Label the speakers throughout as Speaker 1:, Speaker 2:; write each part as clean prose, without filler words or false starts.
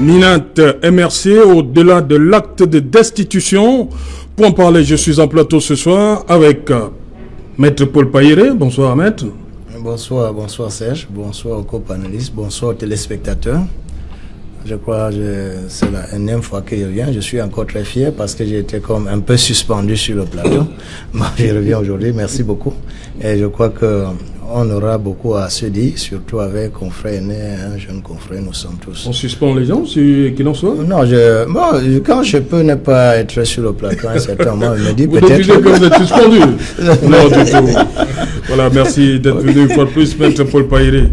Speaker 1: Ninat MRC, au-delà de l'acte de destitution. Pour en parler, je suis en plateau ce soir avec Maître Paul Payéré. Bonsoir, Maître.
Speaker 2: Bonsoir Serge, bonsoir aux co-panélistes, bonsoir aux téléspectateurs. Je crois que c'est la énième fois que je reviens. Je suis encore très fier parce que j'ai été comme un peu suspendu sur le plateau. Je reviens aujourd'hui, merci beaucoup. Et je crois qu'on aura beaucoup à se dire, surtout avec confrère aîné, un jeune confrère, nous sommes tous.
Speaker 1: On suspend les gens, qu'il en soit?
Speaker 2: Non, quand je peux ne pas être sur le plateau, à un certain moment, je me dis peut-être...
Speaker 1: Vous dites que vous êtes suspendu? Non, du tout. Voilà, merci d'être venu une fois de plus, Maître Paul Payéré.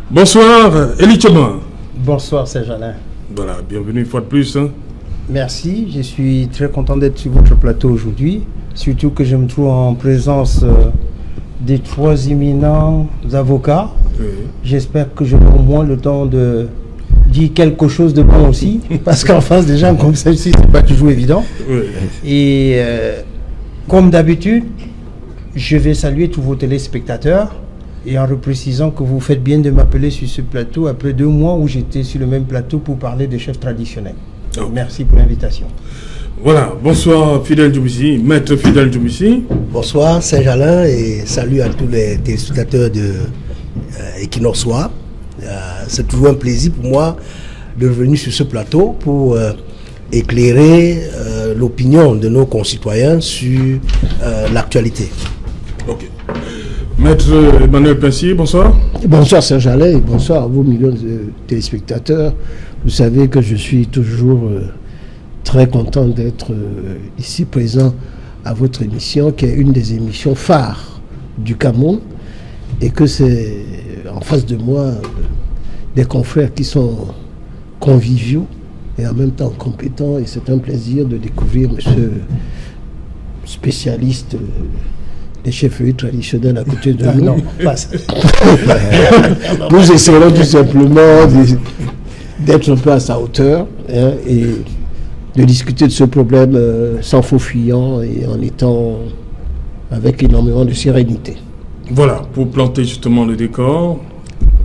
Speaker 1: Bonsoir, Elie Tchema.
Speaker 3: Bonsoir Serge-Alain.
Speaker 1: Voilà, bienvenue une fois de plus.
Speaker 3: Merci, je suis très content d'être sur votre plateau aujourd'hui, surtout que je me trouve en présence des trois éminents avocats. Oui. J'espère que j'aurai au moins le temps de dire quelque chose de bon aussi, parce qu'en face des gens comme celle-ci, c'est pas toujours évident. Oui. Et comme d'habitude, je vais saluer tous vos téléspectateurs. Et en reprécisant que vous faites bien de m'appeler sur ce plateau après 2 mois où j'étais sur le même plateau pour parler des chefs traditionnels. Okay. Merci pour l'invitation.
Speaker 1: Voilà, bonsoir Fidèle Djoumissi, Maître Fidèle Djoumissi.
Speaker 4: Bonsoir Saint-Jalin et salut à tous les téléspectateurs de Equinox Soir. C'est toujours un plaisir pour moi de revenir sur ce plateau pour éclairer l'opinion de nos concitoyens sur l'actualité.
Speaker 1: Ok. Maître Emmanuel Pincy, bonsoir.
Speaker 5: Bonsoir Serge-Alain et bonsoir à vous millions de téléspectateurs. Vous savez que je suis toujours très content d'être ici présent à votre émission, qui est une des émissions phares du Cameroun, et que c'est en face de moi des confrères qui sont conviviaux et en même temps compétents, et c'est un plaisir de découvrir monsieur spécialiste des chefferies traditionnels à côté de nous.
Speaker 3: Non, pas ça.
Speaker 5: Nous essaierons tout simplement d'être un peu à sa hauteur, hein, et de discuter de ce problème sans faux fuyant et en étant avec énormément de sérénité.
Speaker 1: Voilà, pour planter justement le décor,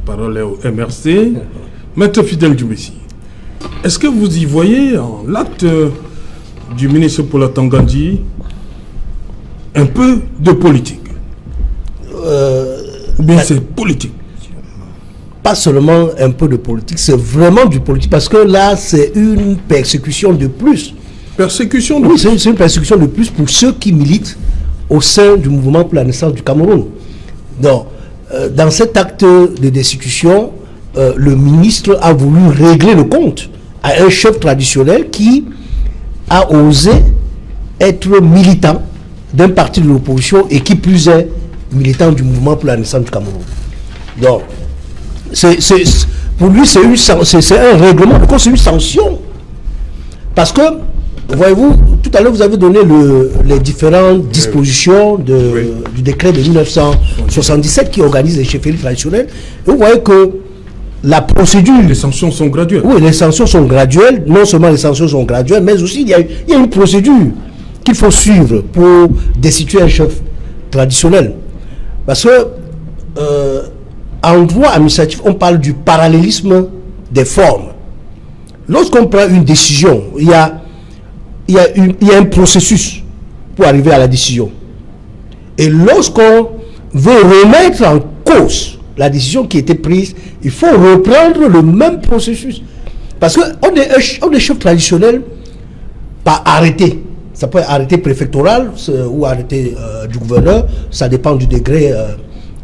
Speaker 1: parole est au MRC. Maître Fidèle Djoumissi, est-ce que vous y voyez en l'acte du ministre Paul Atangandji un peu de politique? Bien, c'est politique.
Speaker 4: Pas seulement un peu de politique, c'est vraiment du politique, parce que là, c'est une persécution de plus.
Speaker 1: Persécution de
Speaker 4: plus?
Speaker 1: Oui,
Speaker 4: c'est une persécution de plus pour ceux qui militent au sein du mouvement pour la naissance du Cameroun. Donc, dans cet acte de destitution, le ministre a voulu régler le compte à un chef traditionnel qui a osé être militant d'un parti de l'opposition et qui plus est militant du mouvement pour la naissance du Cameroun. Donc, pour lui, c'est un règlement, c'est une sanction. Parce que, voyez-vous, tout à l'heure, vous avez donné les différentes dispositions du décret de 1977 qui organise les chefferies traditionnelles. Et vous voyez que la procédure...
Speaker 1: Les sanctions sont graduelles.
Speaker 4: Oui, les sanctions sont graduelles. Non seulement les sanctions sont graduelles, mais aussi il y a une procédure qu'il faut suivre pour destituer un chef traditionnel. Parce que en droit administratif, on parle du parallélisme des formes. Lorsqu'on prend une décision, il y a un processus pour arriver à la décision. Et lorsqu'on veut remettre en cause la décision qui a été prise, il faut reprendre le même processus. Parce qu'on est chef traditionnel par arrêté. Ça peut être arrêté préfectoral ou arrêté du gouverneur. Ça dépend du degré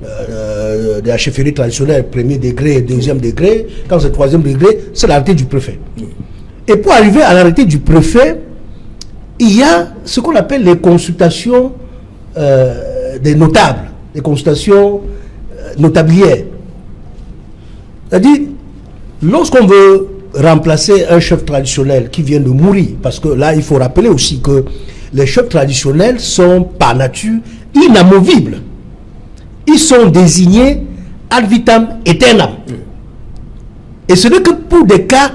Speaker 4: de la chefferie traditionnelle, premier degré, deuxième degré. Quand c'est troisième degré, c'est l'arrêté du préfet. Et pour arriver à l'arrêté du préfet, il y a ce qu'on appelle les consultations des notables, les consultations notabilières. C'est-à-dire, lorsqu'on veut remplacer un chef traditionnel qui vient de mourir, parce que là, il faut rappeler aussi que les chefs traditionnels sont par nature inamovibles. Ils sont désignés ad vitam aeternam. Et ce n'est que pour des cas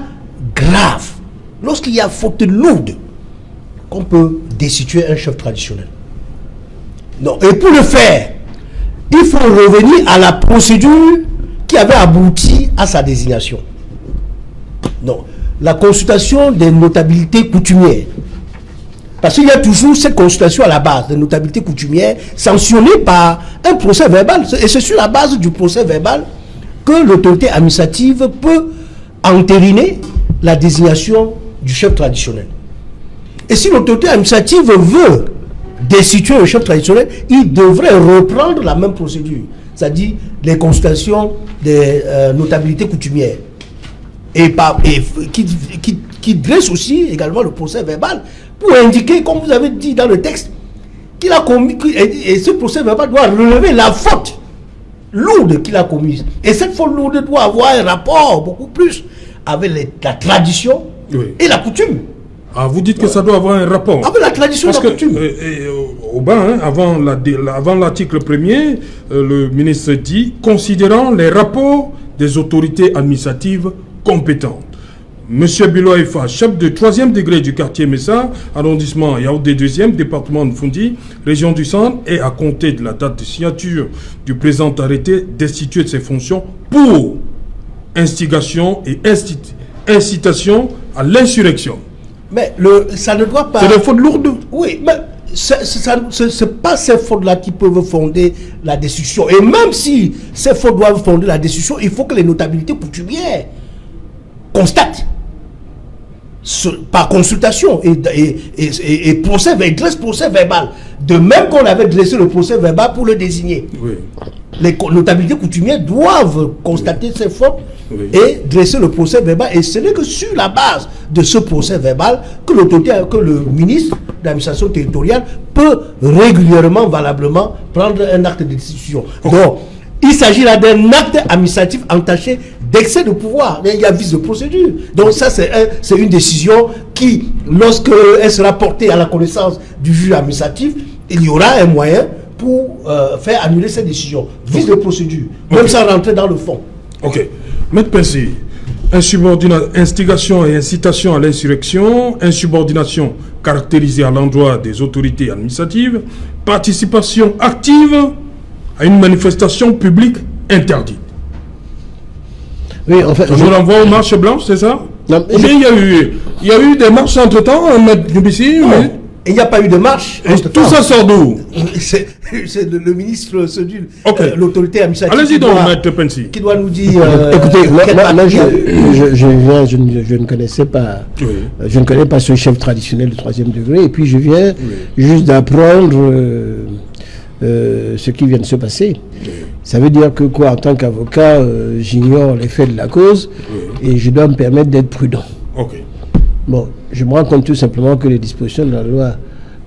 Speaker 4: graves, lorsqu'il y a faute lourde, qu'on peut destituer un chef traditionnel. Non. Et pour le faire, il faut revenir à la procédure qui avait abouti à sa désignation. Non. la consultation des notabilités coutumières. Parce qu'il y a toujours cette consultation à la base des notabilités coutumières sanctionnées par un procès verbal. Et c'est sur la base du procès verbal que l'autorité administrative peut entériner la désignation du chef traditionnel. Et si l'autorité administrative veut destituer le chef traditionnel, il devrait reprendre la même procédure, c'est-à-dire les consultations des notabilités coutumières. Et qui dresse aussi également le procès verbal pour indiquer, comme vous avez dit dans le texte, qu'il a commis, et ce procès verbal doit relever la faute lourde qu'il a commise. Et cette faute lourde doit avoir un rapport beaucoup plus avec la tradition et la coutume.
Speaker 1: Ah, vous dites que ça doit avoir un rapport.
Speaker 4: Avec la tradition et la coutume.
Speaker 1: Au bas, avant l'article 1er, le ministre dit, considérant les rapports des autorités administratives compétentes. Monsieur Bilo Haifa, chef de 3e degré du quartier Messa, arrondissement Yaoundé 2e, département de Fondi, région du Centre, est à compter de la date de signature du présent arrêté destitué de ses fonctions pour instigation et incitation à l'insurrection.
Speaker 4: Mais ça ne doit pas...
Speaker 1: C'est des fautes lourdes.
Speaker 4: Oui, mais ce n'est pas ces fautes-là qui peuvent fonder la destitution. Et même si ces fautes doivent fonder la destitution, il faut que les notabilités coutumières constatent par consultation et dresse procès verbal. De même qu'on avait dressé le procès verbal pour le désigner. Oui. Les notabilités coutumières doivent constater ces fautes et dresser le procès verbal. Et ce n'est que sur la base de ce procès verbal que le ministre de l'administration territoriale peut régulièrement, valablement prendre un acte de destitution. Donc, il s'agit là d'un acte administratif entaché d'excès de pouvoir. Il y a vice de procédure. Donc ça, c'est une décision qui, lorsqu'elle sera portée à la connaissance du juge administratif, il y aura un moyen pour faire annuler cette décision. Vice de procédure. Même sans rentrer dans le fond. Ok.
Speaker 1: Maître Pensy, instigation et incitation à l'insurrection, insubordination caractérisée à l'endroit des autorités administratives, participation active à une manifestation publique interdite.
Speaker 5: Oui, en fait...
Speaker 1: On renvoie aux marches blanches, c'est ça? Non, ou bien il y a eu des marches entre-temps, Maître Djoubissi?
Speaker 4: Il n'y a pas eu de marche.
Speaker 1: Tout ça sort d'où?
Speaker 4: C'est le ministre, l'autorité administrative.
Speaker 1: Allez-y donc, Maître Pensy.
Speaker 4: Qui doit nous dire...
Speaker 5: écoutez, moi je ne connaissais pas... Je ne connais pas ce chef traditionnel de 3e degré. Et puis je viens juste d'apprendre ce qui vient de se passer. Ça veut dire que quoi, en tant qu'avocat, j'ignore les faits de la cause et je dois me permettre d'être prudent. Bon, je me rends compte tout simplement que les dispositions de la loi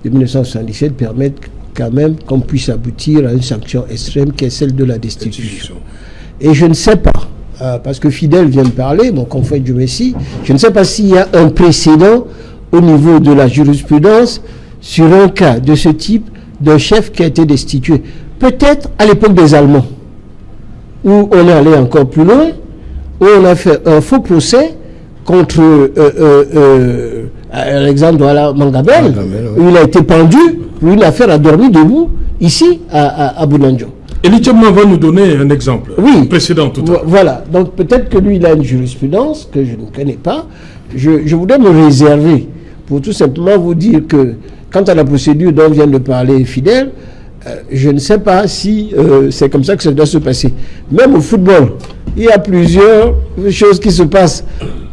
Speaker 5: de 1977 permettent quand même qu'on puisse aboutir à une sanction extrême qui est celle de la destitution. Et je ne sais pas, parce que Fidèle vient de parler, mon confrère du Messie, je ne sais pas s'il y a un précédent au niveau de la jurisprudence sur un cas de ce type d'un chef qui a été destitué. Peut-être à l'époque des Allemands, où on est allé encore plus loin, où on a fait un faux procès contre Alexandre Douala Mangabel, où il a été pendu pour une affaire a dormi debout, ici, à Bounandjo.
Speaker 1: Et Lithium va nous donner un exemple précédent tout à l'heure.
Speaker 5: Voilà, donc peut-être que lui, il a une jurisprudence que je ne connais pas. Je voudrais me réserver pour tout simplement vous dire que, quant à la procédure dont vient de parler Fidèle, je ne sais pas si c'est comme ça que ça doit se passer. Même au football, il y a plusieurs choses qui se passent.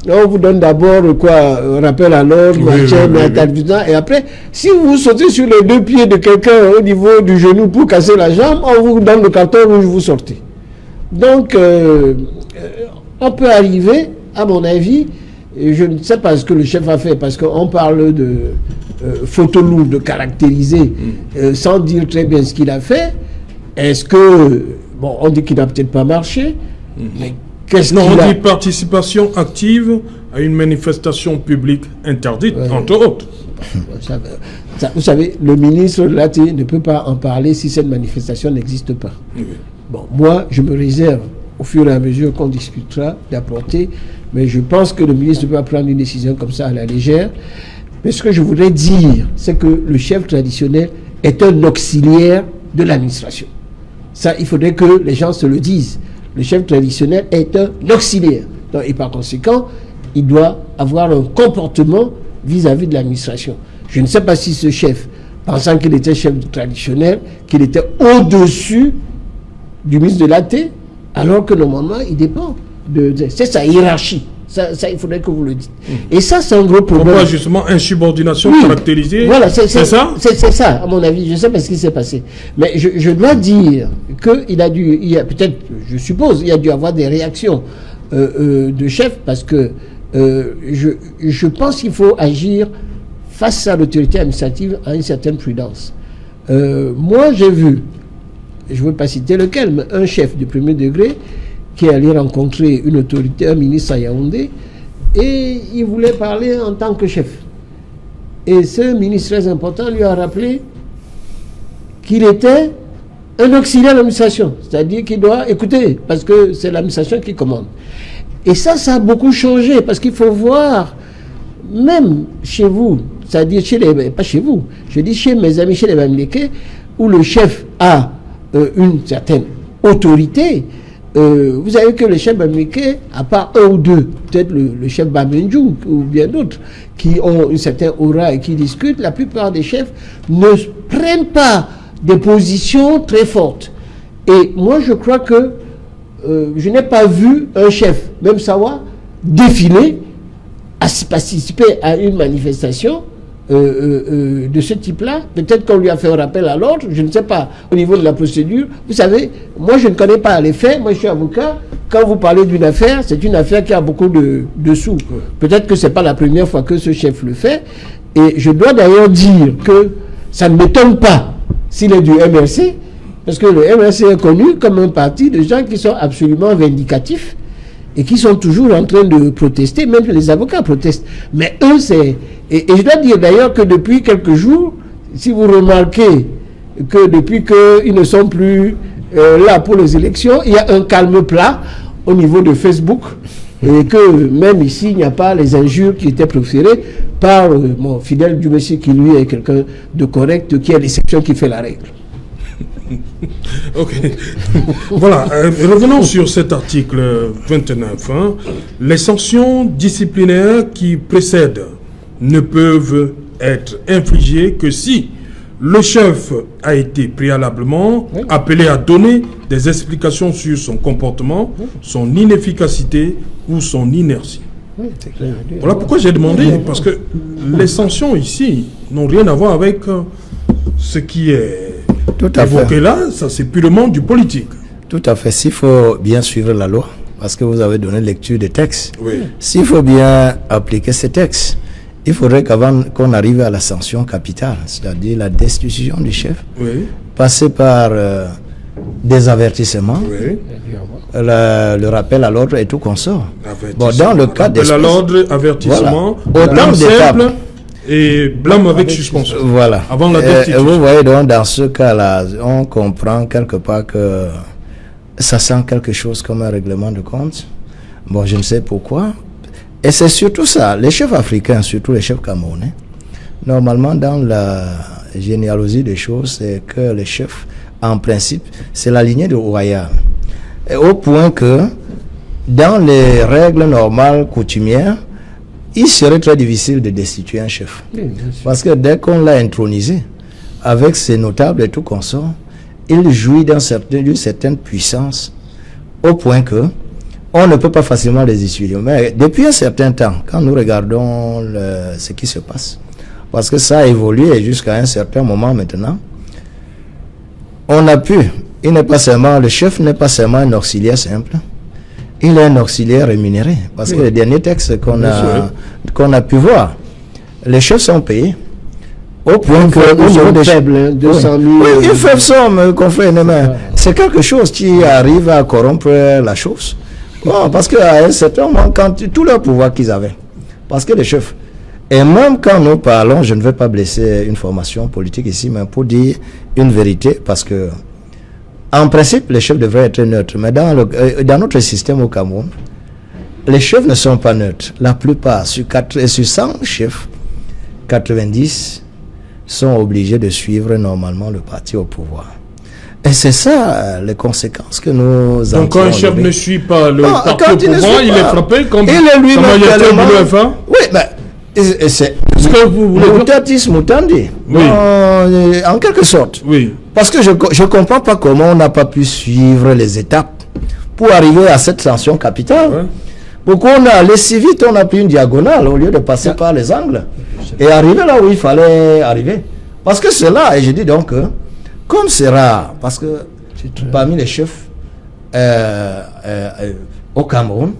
Speaker 5: On vous donne d'abord rappel à l'ordre, et après, si vous sautez sur les 2 pieds de quelqu'un au niveau du genou pour casser la jambe, on vous donne le carton rouge, vous sortez. Donc, on peut arriver, à mon avis, et je ne sais pas ce que le chef a fait, parce qu'on parle de photos lourdes caractérisées, sans dire très bien ce qu'il a fait. Est-ce que, bon, on dit qu'il n'a peut-être pas marché, mais qu'est-ce qu'il a...
Speaker 1: On dit participation active à une manifestation publique interdite, entre autres.
Speaker 5: Vous savez, le ministre de l'AT ne peut pas en parler si cette manifestation n'existe pas. Bon, moi, je me réserve, au fur et à mesure qu'on discutera, d'apporter, mais je pense que le ministre ne peut pas prendre une décision comme ça à la légère. Mais ce que je voudrais dire, c'est que le chef traditionnel est un auxiliaire de l'administration. Ça, il faudrait que les gens se le disent. Le chef traditionnel est un auxiliaire. Donc, et par conséquent, il doit avoir un comportement vis-à-vis de l'administration. Je ne sais pas si ce chef, pensant qu'il était chef traditionnel, qu'il était au-dessus du ministre de l'AT, alors que normalement, il dépend c'est sa hiérarchie. Ça, il faudrait que vous le dites. Et ça, c'est un gros problème.
Speaker 1: Pourquoi justement insubordination caractérisée?
Speaker 5: Voilà, c'est
Speaker 1: ça?
Speaker 5: C'est ça, à mon avis. Je ne sais pas ce qui s'est passé. Mais je dois dire qu'il a dû, peut-être, je suppose, il a dû avoir des réactions de chef, parce que je pense qu'il faut agir face à l'autorité administrative à une certaine prudence. Moi, j'ai vu, je ne veux pas citer lequel, mais un chef de premier degré qui est allé rencontrer une autorité, un ministre à Yaoundé, et il voulait parler en tant que chef. Et ce ministre très important lui a rappelé qu'il était un auxiliaire de l'administration, c'est-à-dire qu'il doit écouter, parce que c'est l'administration qui commande. Et ça a beaucoup changé, parce qu'il faut voir, même chez vous, c'est-à-dire pas chez vous, je dis chez mes amis, chez les Bamileke, où le chef a une certaine autorité. Vous savez que le chef Bamileke, à part un ou deux, peut-être le chef Bamenjou ou bien d'autres, qui ont une certaine aura et qui discutent, la plupart des chefs ne prennent pas des positions très fortes. Et moi, je crois que je n'ai pas vu un chef, même Sawa, défiler, participer à une manifestation de ce type-là. Peut-être qu'on lui a fait un rappel à l'ordre, je ne sais pas, au niveau de la procédure. Vous savez, moi je ne connais pas les faits, moi je suis avocat. Quand vous parlez d'une affaire, c'est une affaire qui a beaucoup de sous. Peut-être que ce n'est pas la première fois que ce chef le fait. Et je dois d'ailleurs dire que ça ne m'étonne pas s'il est du MRC, parce que le MRC est connu comme un parti de gens qui sont absolument vindicatifs et qui sont toujours en train de protester, même les avocats protestent. Mais eux, c'est... Et je dois dire d'ailleurs que depuis quelques jours, si vous remarquez que depuis qu'ils ne sont plus là pour les élections, il y a un calme plat au niveau de Facebook, et que même ici, il n'y a pas les injures qui étaient proférées par mon fidèle du Messie, qui lui est quelqu'un de correct, qui est l'exception qui fait la règle.
Speaker 1: Ok. Voilà, revenons sur cet article 29. Les sanctions disciplinaires qui précèdent ne peuvent être infligées que si le chef a été préalablement appelé à donner des explications sur son comportement, son inefficacité ou son inertie. Voilà pourquoi j'ai demandé, parce que les sanctions ici n'ont rien à voir avec ce qui est évoqué là, ça c'est purement du politique.
Speaker 2: Tout à fait, s'il faut bien suivre la loi, parce que vous avez donné lecture des textes,
Speaker 1: oui.
Speaker 2: S'il faut bien appliquer ces textes, il faudrait qu'avant qu'on arrive à la sanction capitale, c'est-à-dire la destitution du chef,
Speaker 1: oui.
Speaker 2: passer par des avertissements,
Speaker 1: Oui.
Speaker 2: le rappel à l'ordre et tout consort. Bon,
Speaker 1: Avertissement.
Speaker 2: dans le cas
Speaker 1: Rappel à l'ordre, avertissement, blâme simple et blâme avec suspension.
Speaker 2: Voilà.
Speaker 1: Avant la destitution.
Speaker 2: Vous voyez donc dans ce cas-là, on comprend quelque part que ça sent quelque chose comme un règlement de compte. Bon, je ne sais pourquoi. Et c'est surtout ça, les chefs africains, surtout les chefs camerounais, normalement dans la généalogie des choses, c'est que les chefs, en principe, c'est la lignée de royale. Et au point que, dans les règles normales coutumières, il serait très difficile de destituer un chef.
Speaker 5: Oui,
Speaker 2: parce que dès qu'on l'a intronisé, avec ses notables et tout consort, il jouit d'une certaine puissance, au point que on ne peut pas facilement les essuyer. Mais depuis un certain temps, quand nous regardons ce qui se passe, parce que ça a évolué jusqu'à un certain moment maintenant, on a pu, le chef n'est pas seulement un auxiliaire simple, il est un auxiliaire rémunéré. Parce que les derniers textes qu'on a pu voir, les chefs sont payés. Au point que
Speaker 5: nous sommes faibles, 200 000.
Speaker 2: Oui, une faible somme, confrère Némer. C'est quelque chose qui arrive à corrompre la chose. Bon, parce qu'à un certain moment, quand tout le pouvoir qu'ils avaient, parce que les chefs, et même quand nous parlons, je ne veux pas blesser une formation politique ici, mais pour dire une vérité, parce que en principe, les chefs devraient être neutres, mais dans notre système au Cameroun, les chefs ne sont pas neutres. La plupart, sur 100 chefs, 90 sont obligés de suivre normalement le parti au pouvoir. Et c'est ça les conséquences que nous avons.
Speaker 1: Donc quand un chef ne suit pas le parti au pouvoir, il est frappé comme
Speaker 2: il est lui-même
Speaker 1: également.
Speaker 2: Oui, mais c'est
Speaker 1: ce que vous voulez dire.
Speaker 2: Mutatis mutandi.
Speaker 1: Oui.
Speaker 2: En quelque sorte.
Speaker 1: Oui.
Speaker 2: Parce que je ne comprends pas comment on n'a pas pu suivre les étapes pour arriver à cette sanction capitale.
Speaker 1: Ouais.
Speaker 2: Pourquoi on est allé si vite, on a pris une diagonale au lieu de passer par les angles et arriver là où il fallait arriver. Parce que c'est là, et je dis donc, comme c'est rare, parce que parmi les chefs au Cameroun,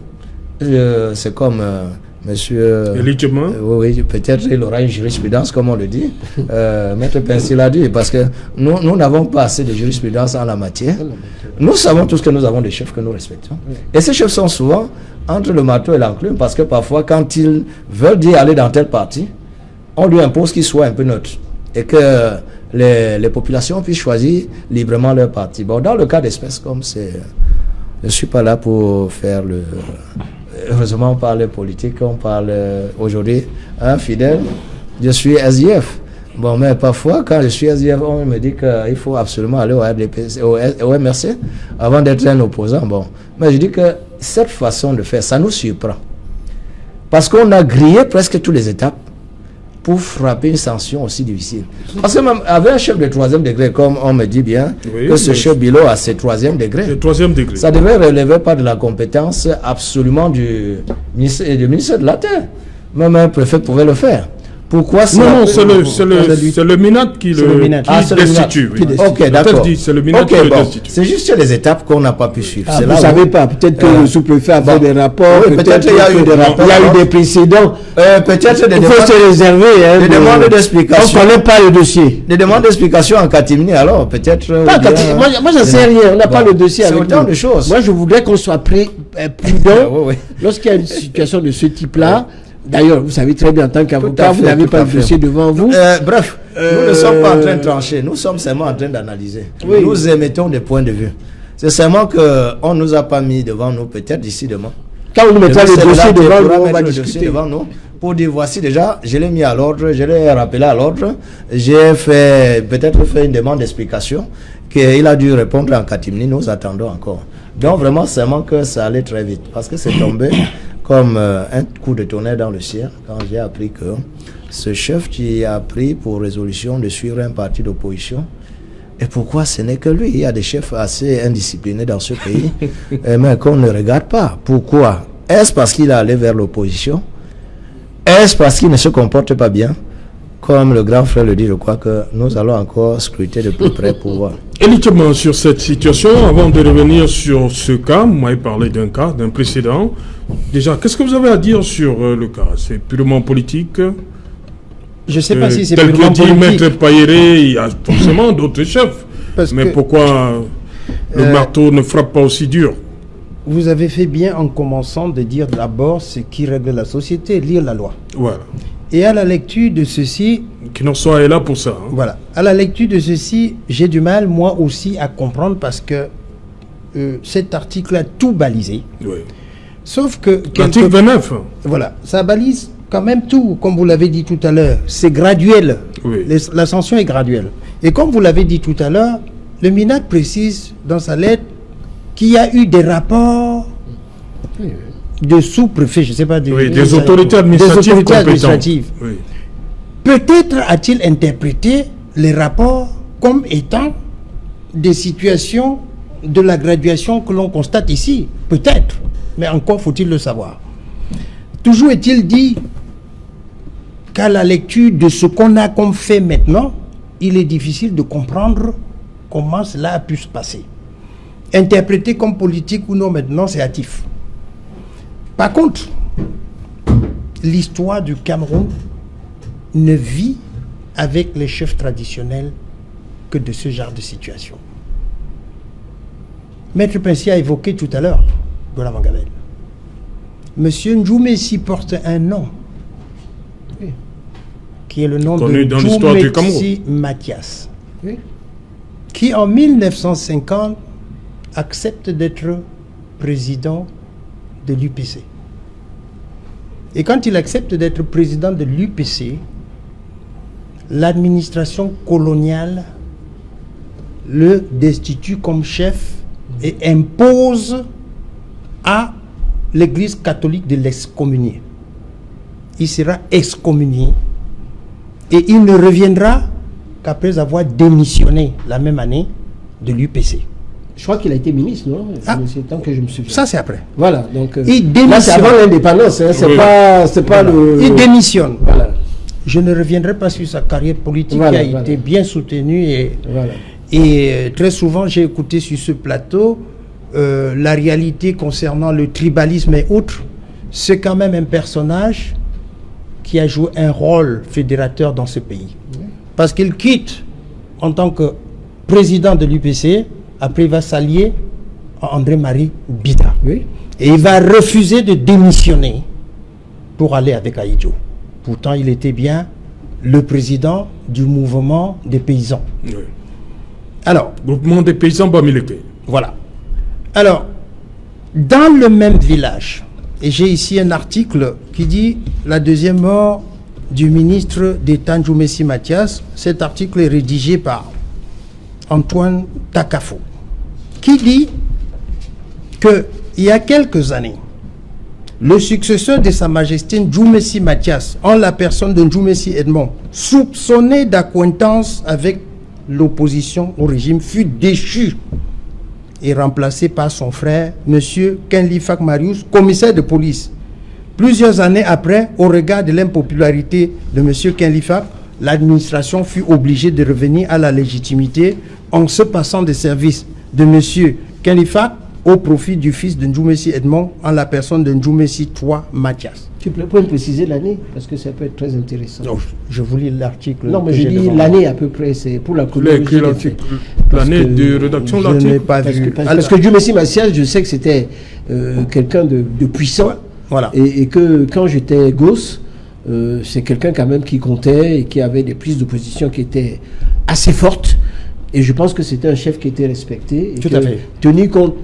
Speaker 2: c'est comme monsieur... oui, peut-être il aura une jurisprudence, comme on le dit. Maître Pincy l'a dit, parce que nous n'avons pas assez de jurisprudence en la matière. Nous savons tous que nous avons des chefs que nous respectons. Et ces chefs sont souvent entre le marteau et l'enclume, parce que parfois, quand ils veulent dire aller dans tel parti, on lui impose qu'il soit un peu neutre. Et que les populations puissent choisir librement leur parti. Bon, dans le cas d'espèce, comme c'est... Je ne suis pas là pour faire le... Heureusement, on parle politique, on parle aujourd'hui, fidèle, je suis SDF. Bon, mais parfois, quand je suis SDF, on me dit qu'il faut absolument aller au RDP, au MRC avant d'être un opposant. Bon, mais je dis que cette façon de faire, ça nous surprend. Parce qu'on a grillé presque toutes les étapes pour frapper une sanction aussi difficile. Parce que même avec un chef de 3e degré, comme on me dit bien, que ce chef Bilo a ses 3e degrés. Ça devait relever pas de la compétence absolument du ministère de la Terre. Même un préfet pouvait le faire. Pourquoi ça?
Speaker 1: Non, c'est le MINAT qui le destitue.
Speaker 2: Ok, d'accord.
Speaker 1: C'est le MINAT qui le destitue.
Speaker 2: C'est juste les étapes qu'on n'a pas pu suivre.
Speaker 5: Vous ne savez pas, peut-être que le sous-préfet a fait des rapports,
Speaker 2: peut-être qu'il y a eu des rapports.
Speaker 5: Il y a eu des précédents.
Speaker 2: Peut-être
Speaker 5: il faut se réserver.
Speaker 2: Des demandes d'explication.
Speaker 5: On ne connaît pas le dossier.
Speaker 2: Des demandes d'explication en catimini, alors peut-être...
Speaker 5: Moi, j'en sais rien. On n'a pas le dossier avec nous.
Speaker 2: C'est autant de choses.
Speaker 5: Moi, je voudrais qu'on soit prudent lorsqu'il y a une situation de ce type-là. D'ailleurs, vous savez très bien, en tant qu'avocat, vous n'avez pas le dossier devant vous.
Speaker 2: Bref, nous ne sommes pas en train de trancher, nous sommes seulement en train d'analyser. Oui. Nous émettons des points de vue. C'est seulement qu'on ne nous a pas mis devant nous, peut-être d'ici demain.
Speaker 5: Quand on nous mettra le dossier devant nous, on va discuter.
Speaker 2: Devant nous pour dire, voici déjà, je l'ai mis à l'ordre, je l'ai rappelé à l'ordre, j'ai peut-être fait une demande d'explication, qu'il a dû répondre en catimini, nous attendons encore. Donc vraiment, seulement que ça allait très vite, parce que c'est tombé comme un coup de tonnerre dans le ciel, quand j'ai appris que ce chef qui a pris pour résolution de suivre un parti d'opposition, et pourquoi ce n'est que lui? Il y a des chefs assez indisciplinés dans ce pays, mais qu'on ne regarde pas. Pourquoi? Est-ce parce qu'il est allé vers l'opposition? Est-ce parce qu'il ne se comporte pas bien? Comme le grand frère le dit, je crois que nous allons encore scruter de plus près pour voir.
Speaker 1: Uniquement sur cette situation, avant de revenir sur ce cas, vous m'avez parlé d'un cas, d'un précédent. Déjà, qu'est-ce que vous avez à dire sur le cas? C'est purement politique?
Speaker 3: Je ne sais pas si c'est purement
Speaker 1: politique. Tel que dit Maître Payéré, il y a forcément d'autres chefs. Mais pourquoi le marteau ne frappe pas aussi dur?
Speaker 3: Vous avez fait bien en commençant de dire d'abord ce qui règle la société, lire la loi.
Speaker 1: Voilà.
Speaker 3: Et à la lecture de ceci...
Speaker 1: Qui n'en soit là pour ça. Hein.
Speaker 3: Voilà. À la lecture de ceci, j'ai du mal, moi aussi, à comprendre parce que cet article a tout balisé.
Speaker 1: Oui.
Speaker 3: Sauf que...
Speaker 1: L'article 29.
Speaker 3: Voilà. Ça balise quand même tout, comme vous l'avez dit tout à l'heure. C'est graduel.
Speaker 1: Oui.
Speaker 3: La sanction est graduelle. Et comme vous l'avez dit tout à l'heure, le MINAT précise dans sa lettre qu'il y a eu des rapports... de sous-préfets, je ne sais pas...
Speaker 1: des autorités administratives. Oui.
Speaker 3: Peut-être a-t-il interprété les rapports comme étant des situations de la graduation que l'on constate ici. Peut-être, mais encore faut-il le savoir. Toujours est-il dit qu'à la lecture de ce qu'on a comme fait maintenant, il est difficile de comprendre comment cela a pu se passer. Interpréter comme politique ou non maintenant, c'est hâtif. Par contre, l'histoire du Cameroun ne vit avec les chefs traditionnels que de ce genre de situation. Maître Pincy a évoqué tout à l'heure Gola Mangabel. Monsieur Ndjoumessi porte un nom, qui est le nom
Speaker 1: connu
Speaker 3: de Ndjoumessi Mathias, qui en 1950 accepte d'être président de l'UPC. Et quand il accepte d'être président de l'UPC, l'administration coloniale le destitue comme chef et impose à l'Église catholique de l'excommunier. Il sera excommunié et il ne reviendra qu'après avoir démissionné la même année de l'UPC.
Speaker 5: Je crois qu'il a été ministre, non? C'est tant que je me souviens.
Speaker 3: Ça, c'est après.
Speaker 5: Voilà, donc...
Speaker 3: il démissionne.
Speaker 5: Là, c'est avant l'indépendance, hein, c'est pas le...
Speaker 3: Il démissionne.
Speaker 5: Voilà.
Speaker 3: Je ne reviendrai pas sur sa carrière politique qui a été bien soutenue et très souvent j'ai écouté sur ce plateau la réalité concernant le tribalisme et autres. C'est quand même un personnage qui a joué un rôle fédérateur dans ce pays. Parce qu'il quitte en tant que président de l'UPC, après il va s'allier à André-Marie Bida.
Speaker 5: Oui.
Speaker 3: Et il va refuser de démissionner pour aller avec Ahidjo. Pourtant, il était bien le président du mouvement des paysans.
Speaker 1: Oui.
Speaker 3: Alors,
Speaker 1: Groupement des paysans Bamileke.
Speaker 3: voilà. Alors, dans le même village, et j'ai ici un article qui dit la deuxième mort du ministre d'État Ndjoumessi Mathias. Cet article est rédigé par Antoine Takafo, qui dit qu'il y a quelques années, le successeur de Sa Majesté Ndjoumessi Mathias, en la personne de Ndjoumessi Edmond, soupçonné d'accointance avec l'opposition au régime, fut déchu et remplacé par son frère, M. Kenlifak Marius, commissaire de police. Plusieurs années après, au regard de l'impopularité de M. Kenlifak, l'administration fut obligée de revenir à la légitimité en se passant des services de M. Kenlifak au profit du fils de Ndjoumessi Edmond en la personne de Ndjoumessi III Mathias.
Speaker 5: Tu peux me préciser l'année, parce que ça peut être très intéressant.
Speaker 3: Donc, je vous lis l'article.
Speaker 5: Non, mais je dis l'année à peu près, c'est pour la chronologie.
Speaker 1: L'année de rédaction de l'article.
Speaker 3: Je n'ai pas vu.
Speaker 5: Parce que Ndjoumessi Mathias, je sais que c'était quelqu'un de puissant.
Speaker 3: Voilà.
Speaker 5: Et que quand j'étais gosse, c'est quelqu'un quand même qui comptait et qui avait des prises de position qui étaient assez fortes. Et je pense que c'était un chef qui était respecté. Et
Speaker 3: tout à fait.
Speaker 5: Tenu compte,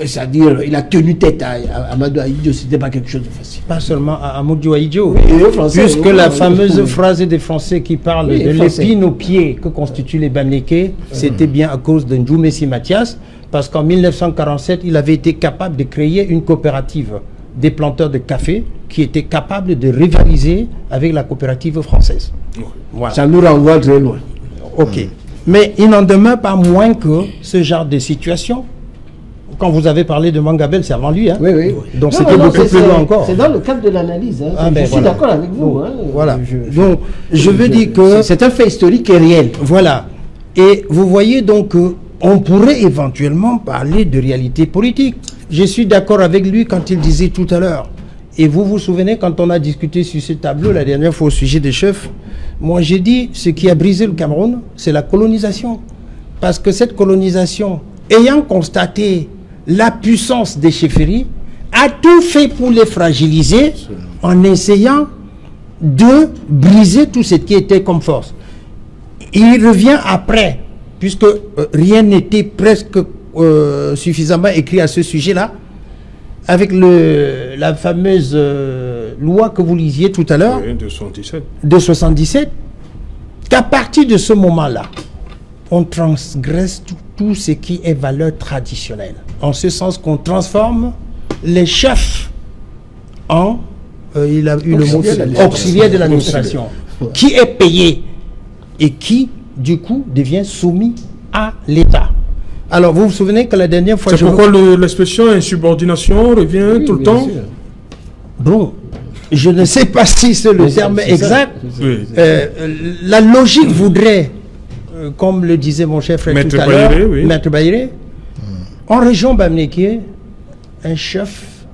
Speaker 5: c'est-à-dire, il a tenu tête à Amadou Ahidjo, c'était pas quelque chose de facile.
Speaker 3: Pas seulement à Amadou Ahidjo,
Speaker 5: Français,
Speaker 3: puisque la fameuse phrase des Français qui parle de
Speaker 5: Français.
Speaker 3: l'épine au pied que constituent les Bamileke, c'était bien à cause de Ndjoumessi Mathias, parce qu'en 1947, il avait été capable de créer une coopérative des planteurs de café qui était capable de rivaliser avec la coopérative française. Voilà.
Speaker 5: Ça nous renvoie très loin.
Speaker 3: Ok. Mais il n'en demeure pas moins que ce genre de situation. Quand vous avez parlé de Mangabel, c'est avant lui. Hein?
Speaker 5: Oui, oui.
Speaker 3: Donc c'était beaucoup plus loin encore.
Speaker 5: C'est dans le cadre de l'analyse. Hein.
Speaker 3: Ah, ben
Speaker 5: je suis d'accord avec vous. Hein.
Speaker 3: Voilà. Donc je veux dire que...
Speaker 5: C'est un fait historique et réel.
Speaker 3: Voilà. Et vous voyez donc on pourrait éventuellement parler de réalité politique. Je suis d'accord avec lui quand il disait tout à l'heure. Et vous vous souvenez quand on a discuté sur ce tableau la dernière fois au sujet des chefs, moi j'ai dit ce qui a brisé le Cameroun, c'est la colonisation. Parce que cette colonisation, ayant constaté la puissance des chefferies, a tout fait pour les fragiliser en essayant de briser tout ce qui était comme force. Il revient après, puisque rien n'était presque suffisamment écrit à ce sujet-là, avec la fameuse loi que vous lisiez tout à l'heure,
Speaker 1: Oui, de 77.
Speaker 3: de 77, qu'à partir de ce moment-là, on transgresse tout ce qui est valeur traditionnelle. En ce sens qu'on transforme les chefs en, il a eu le mot, auxiliaire de l'administration, qui est payé et qui, du coup, devient soumis à l'État. Alors, vous vous souvenez que la dernière fois...
Speaker 1: C'est pourquoi l'expression insubordination revient tout le temps.
Speaker 5: Sûr.
Speaker 3: Bon, je ne sais pas si c'est le terme exact.
Speaker 1: Oui.
Speaker 3: La logique voudrait, comme le disait mon chef frère tout à l'heure,
Speaker 1: oui.
Speaker 3: Maître Baïré, en région Bamileke, un chef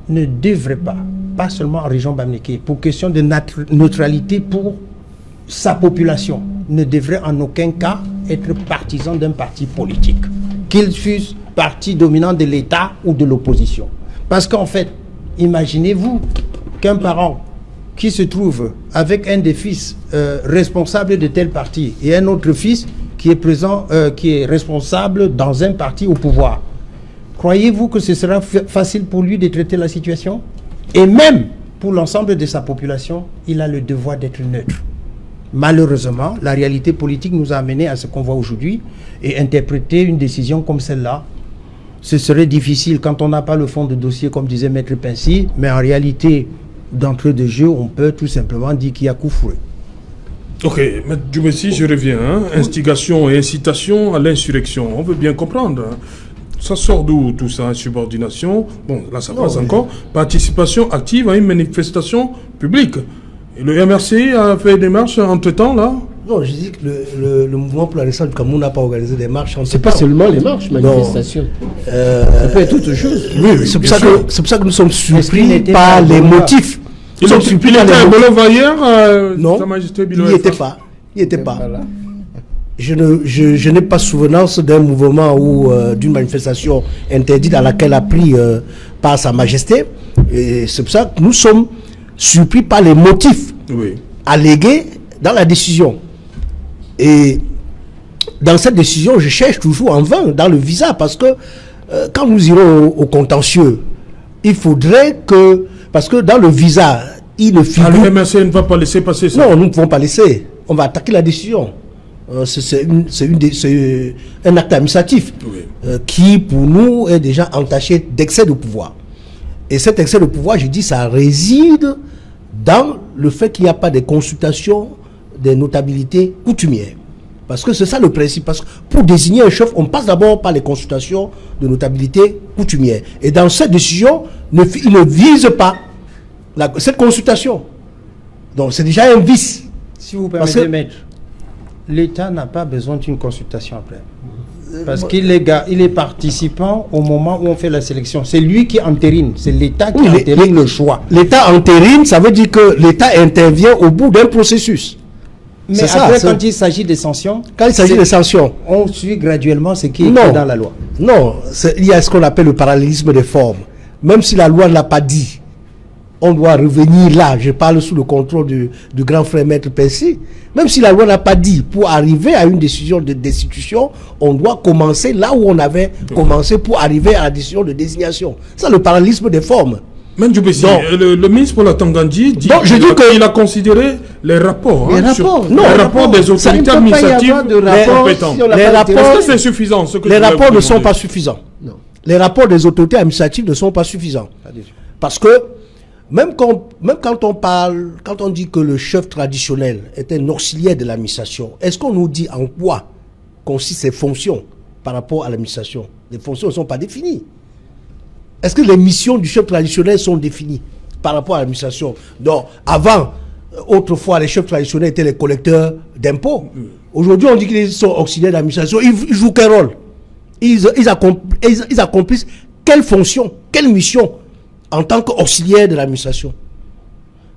Speaker 3: ne devrait pas seulement en région Bamileke, pour question de neutralité pour sa population, ne devrait en aucun cas être partisan d'un parti politique, qu'il fût parti dominant de l'État ou de l'opposition. Parce qu'en fait, imaginez-vous qu'un parent qui se trouve avec un des fils responsable de tel parti et un autre fils qui est présent, qui est responsable dans un parti au pouvoir. Croyez-vous que ce sera facile pour lui de traiter la situation? Et même pour l'ensemble de sa population, il a le devoir d'être neutre. Malheureusement, la réalité politique nous a amené à ce qu'on voit aujourd'hui et interpréter une décision comme celle-là, ce serait difficile quand on n'a pas le fond de dossier, comme disait Maître Pincy, mais en réalité, d'entrée de jeu, on peut tout simplement dire qu'il y a coup fouet.
Speaker 1: Ok, Maître Djoumessi, je reviens. Instigation et incitation à l'insurrection, on veut bien comprendre. Ça sort d'où tout ça, subordination? Bon, là ça passe encore. Participation active à une manifestation publique. Et le MRC a fait des marches entre-temps, là?
Speaker 4: Non, je dis que le mouvement pour la naissance du Cameroun n'a pas organisé des marches.
Speaker 5: C'est pas seulement les marches, manifestations. Ça peut être autre chose.
Speaker 4: Oui, c'est pour ça que nous sommes surpris par les motifs.
Speaker 1: Ils ont surpris les Bolova hier,
Speaker 4: non,
Speaker 1: Sa Majesté
Speaker 4: il n'y était pas. Il n'y était pas.
Speaker 3: Voilà.
Speaker 4: Je n'ai pas souvenance d'un mouvement ou d'une manifestation interdite à laquelle a pris par Sa Majesté. Et c'est pour ça que nous sommes surpris par les motifs allégués dans la décision. Et dans cette décision, je cherche toujours en vain dans le visa, parce que quand nous irons au contentieux, il faudrait que... Parce que dans le visa, il ne figure...
Speaker 1: Le MRC ne va pas laisser passer ça.
Speaker 4: Non, nous ne pouvons pas laisser. On va attaquer la décision. C'est un acte administratif qui, pour nous, est déjà entaché d'excès de pouvoir. Et cet excès de pouvoir, je dis, ça réside dans le fait qu'il n'y a pas de consultation des notabilités coutumières. Parce que c'est ça le principe. Parce que pour désigner un chef, on passe d'abord par les consultations de notabilités coutumières. Et dans cette décision, il ne vise pas cette consultation. Donc c'est déjà un vice.
Speaker 3: Si vous permettez, Maître, l'État n'a pas besoin d'une consultation après. Parce qu'il est participant au moment où on fait la sélection. C'est lui qui entérine. C'est l'État qui entérine le choix.
Speaker 4: L'État entérine, ça veut dire que l'État intervient au bout d'un processus.
Speaker 3: Mais après, quand il s'agit des sanctions, on suit graduellement ce qui est écrit dans la loi.
Speaker 4: Non, il y a ce qu'on appelle le parallélisme des formes. Même si la loi ne l'a pas dit, on doit revenir là. Je parle sous le contrôle du grand frère Maître Pincy. Même si la loi n'a pas dit, pour arriver à une décision de destitution, on doit commencer là où on avait commencé pour arriver à la décision de désignation. C'est le parallélisme des formes.
Speaker 1: Même le ministre pour la Tangandji dit qu'il a considéré les rapports. Les rapports des autorités administratives compétentes. Est-ce que c'est suffisant?
Speaker 4: Les rapports ne sont pas suffisants. Non. Les rapports des autorités administratives ne sont pas suffisants. Parce que même quand on dit que le chef traditionnel est un auxiliaire de l'administration, est-ce qu'on nous dit en quoi consistent ses fonctions par rapport à l'administration? Les fonctions ne sont pas définies. Est-ce que les missions du chef traditionnel sont définies par rapport à l'administration? Donc, avant, autrefois, les chefs traditionnels étaient les collecteurs d'impôts. Aujourd'hui, on dit qu'ils sont auxiliaires d'administration. Ils jouent quel rôle? Ils accomplissent quelle fonction, quelle mission en tant qu'auxiliaires de l'administration?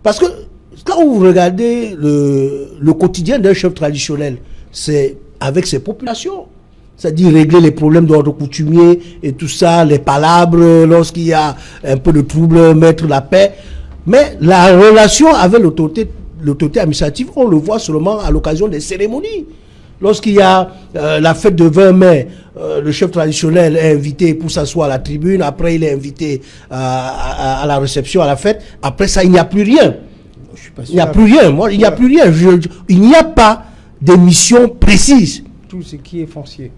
Speaker 4: Parce que quand vous regardez le quotidien d'un chef traditionnel, c'est avec ses populations. C'est-à-dire régler les problèmes d'ordre coutumier et tout ça, les palabres, lorsqu'il y a un peu de trouble, mettre la paix. Mais la relation avec l'autorité administrative, on le voit seulement à l'occasion des cérémonies. Lorsqu'il y a la fête de 20 mai, le chef traditionnel est invité pour s'asseoir à la tribune, après il est invité à la réception, à la fête. Après ça, il n'y a plus rien. Il n'y a plus rien. Il n'y a plus rien. Il n'y a pas de mission précise.
Speaker 3: Tout ce qui est foncier.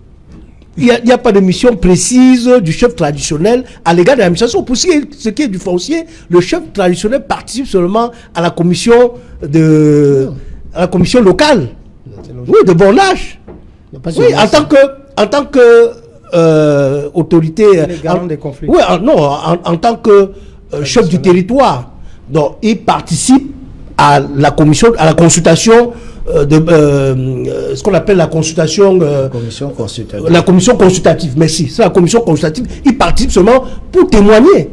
Speaker 4: Il n'y a pas de mission précise du chef traditionnel à l'égard de l'administration. Pour ce qui est du foncier, le chef traditionnel participe seulement à la commission locale. Oui, de bornage. Oui, en tant que autorité.
Speaker 3: Des conflits.
Speaker 4: Oui, en tant que chef du territoire. Donc, il participe à la consultation ce qu'on appelle la consultation la commission consultative, merci, c'est la commission consultative. Il participe seulement pour témoigner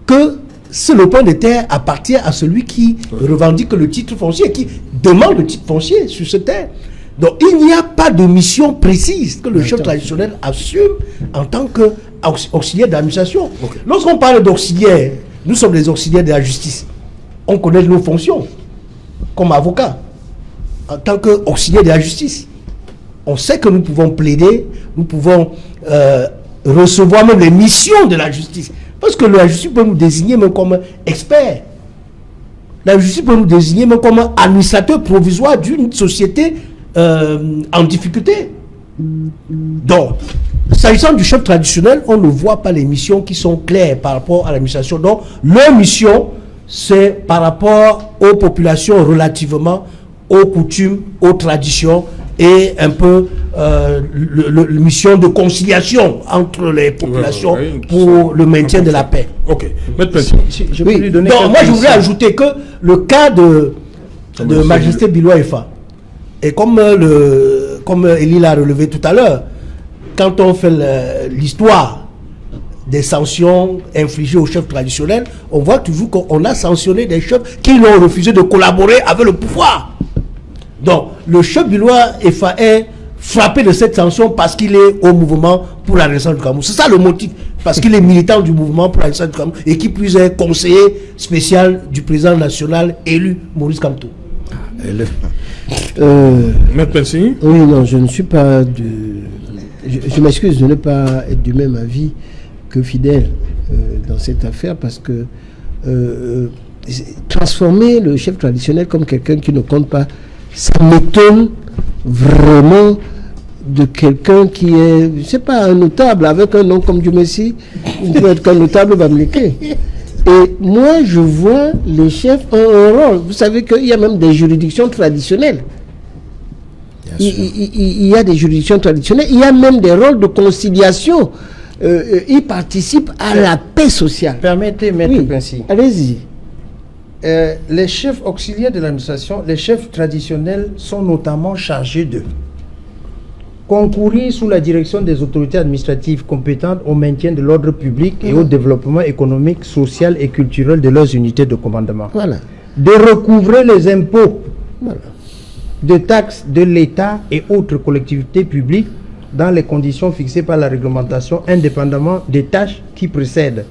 Speaker 4: que le point de terre appartient à celui qui revendique le titre foncier, qui demande le titre foncier sur ce terre. Donc il n'y a pas de mission précise que le chef traditionnel assume en tant qu'auxiliaire d'administration. Lorsqu'on parle d'auxiliaire, nous sommes les auxiliaires de la justice. On connaît nos fonctions comme avocat. En tant qu'auxiliaire de la justice, on sait que nous pouvons plaider, nous pouvons recevoir même les missions de la justice. Parce que la justice peut nous désigner même comme expert. la justice peut nous désigner même comme administrateur provisoire d'une société en difficulté. Donc, s'agissant du chef traditionnel, on ne voit pas les missions qui sont claires par rapport à l'administration. Donc, leur mission, c'est par rapport aux populations relativement aux coutumes, aux traditions et un peu la mission de conciliation entre les populations pour le maintien de la paix.
Speaker 1: Ok.
Speaker 3: Je peux lui donner
Speaker 4: donc, moi, je voudrais ajouter que le cas de Majesté Biloua Efa, et comme Elie l'a relevé tout à l'heure, quand on fait l'histoire des sanctions infligées aux chefs traditionnels, on voit toujours qu'on a sanctionné des chefs qui ont refusé de collaborer avec le pouvoir. Donc, le chef Biloua Efa est frappé de cette sanction parce qu'il est au mouvement pour la renaissance du Cameroun. C'est ça le motif, parce qu'il est militant du mouvement pour la renaissance du Cameroun et qui plus est conseiller spécial du président national élu Maurice Kamto.
Speaker 1: Maître Pensy?
Speaker 5: Oui, non, je ne suis pas je m'excuse de ne pas être du même avis que Fidèle dans cette affaire, parce que transformer le chef traditionnel comme quelqu'un qui ne compte pas, ça m'étonne vraiment de quelqu'un qui est, je ne sais pas, un notable avec un nom comme Messi, il peut être qu'un notable bamileke. Et moi, je vois les chefs ont un rôle. Vous savez qu'il y a même des juridictions traditionnelles. Il y a des juridictions traditionnelles, il y a même des rôles de conciliation. Ils participent à la paix sociale.
Speaker 3: Permettez, Maître Pensy.
Speaker 5: Allez-y.
Speaker 3: Les chefs auxiliaires de l'administration, les chefs traditionnels sont notamment chargés de concourir sous la direction des autorités administratives compétentes au maintien de l'ordre public et au développement économique, social et culturel de leurs unités de commandement.
Speaker 5: Voilà.
Speaker 3: De recouvrer les impôts, de taxes de l'État et autres collectivités publiques dans les conditions fixées par la réglementation, indépendamment des tâches qui précèdent.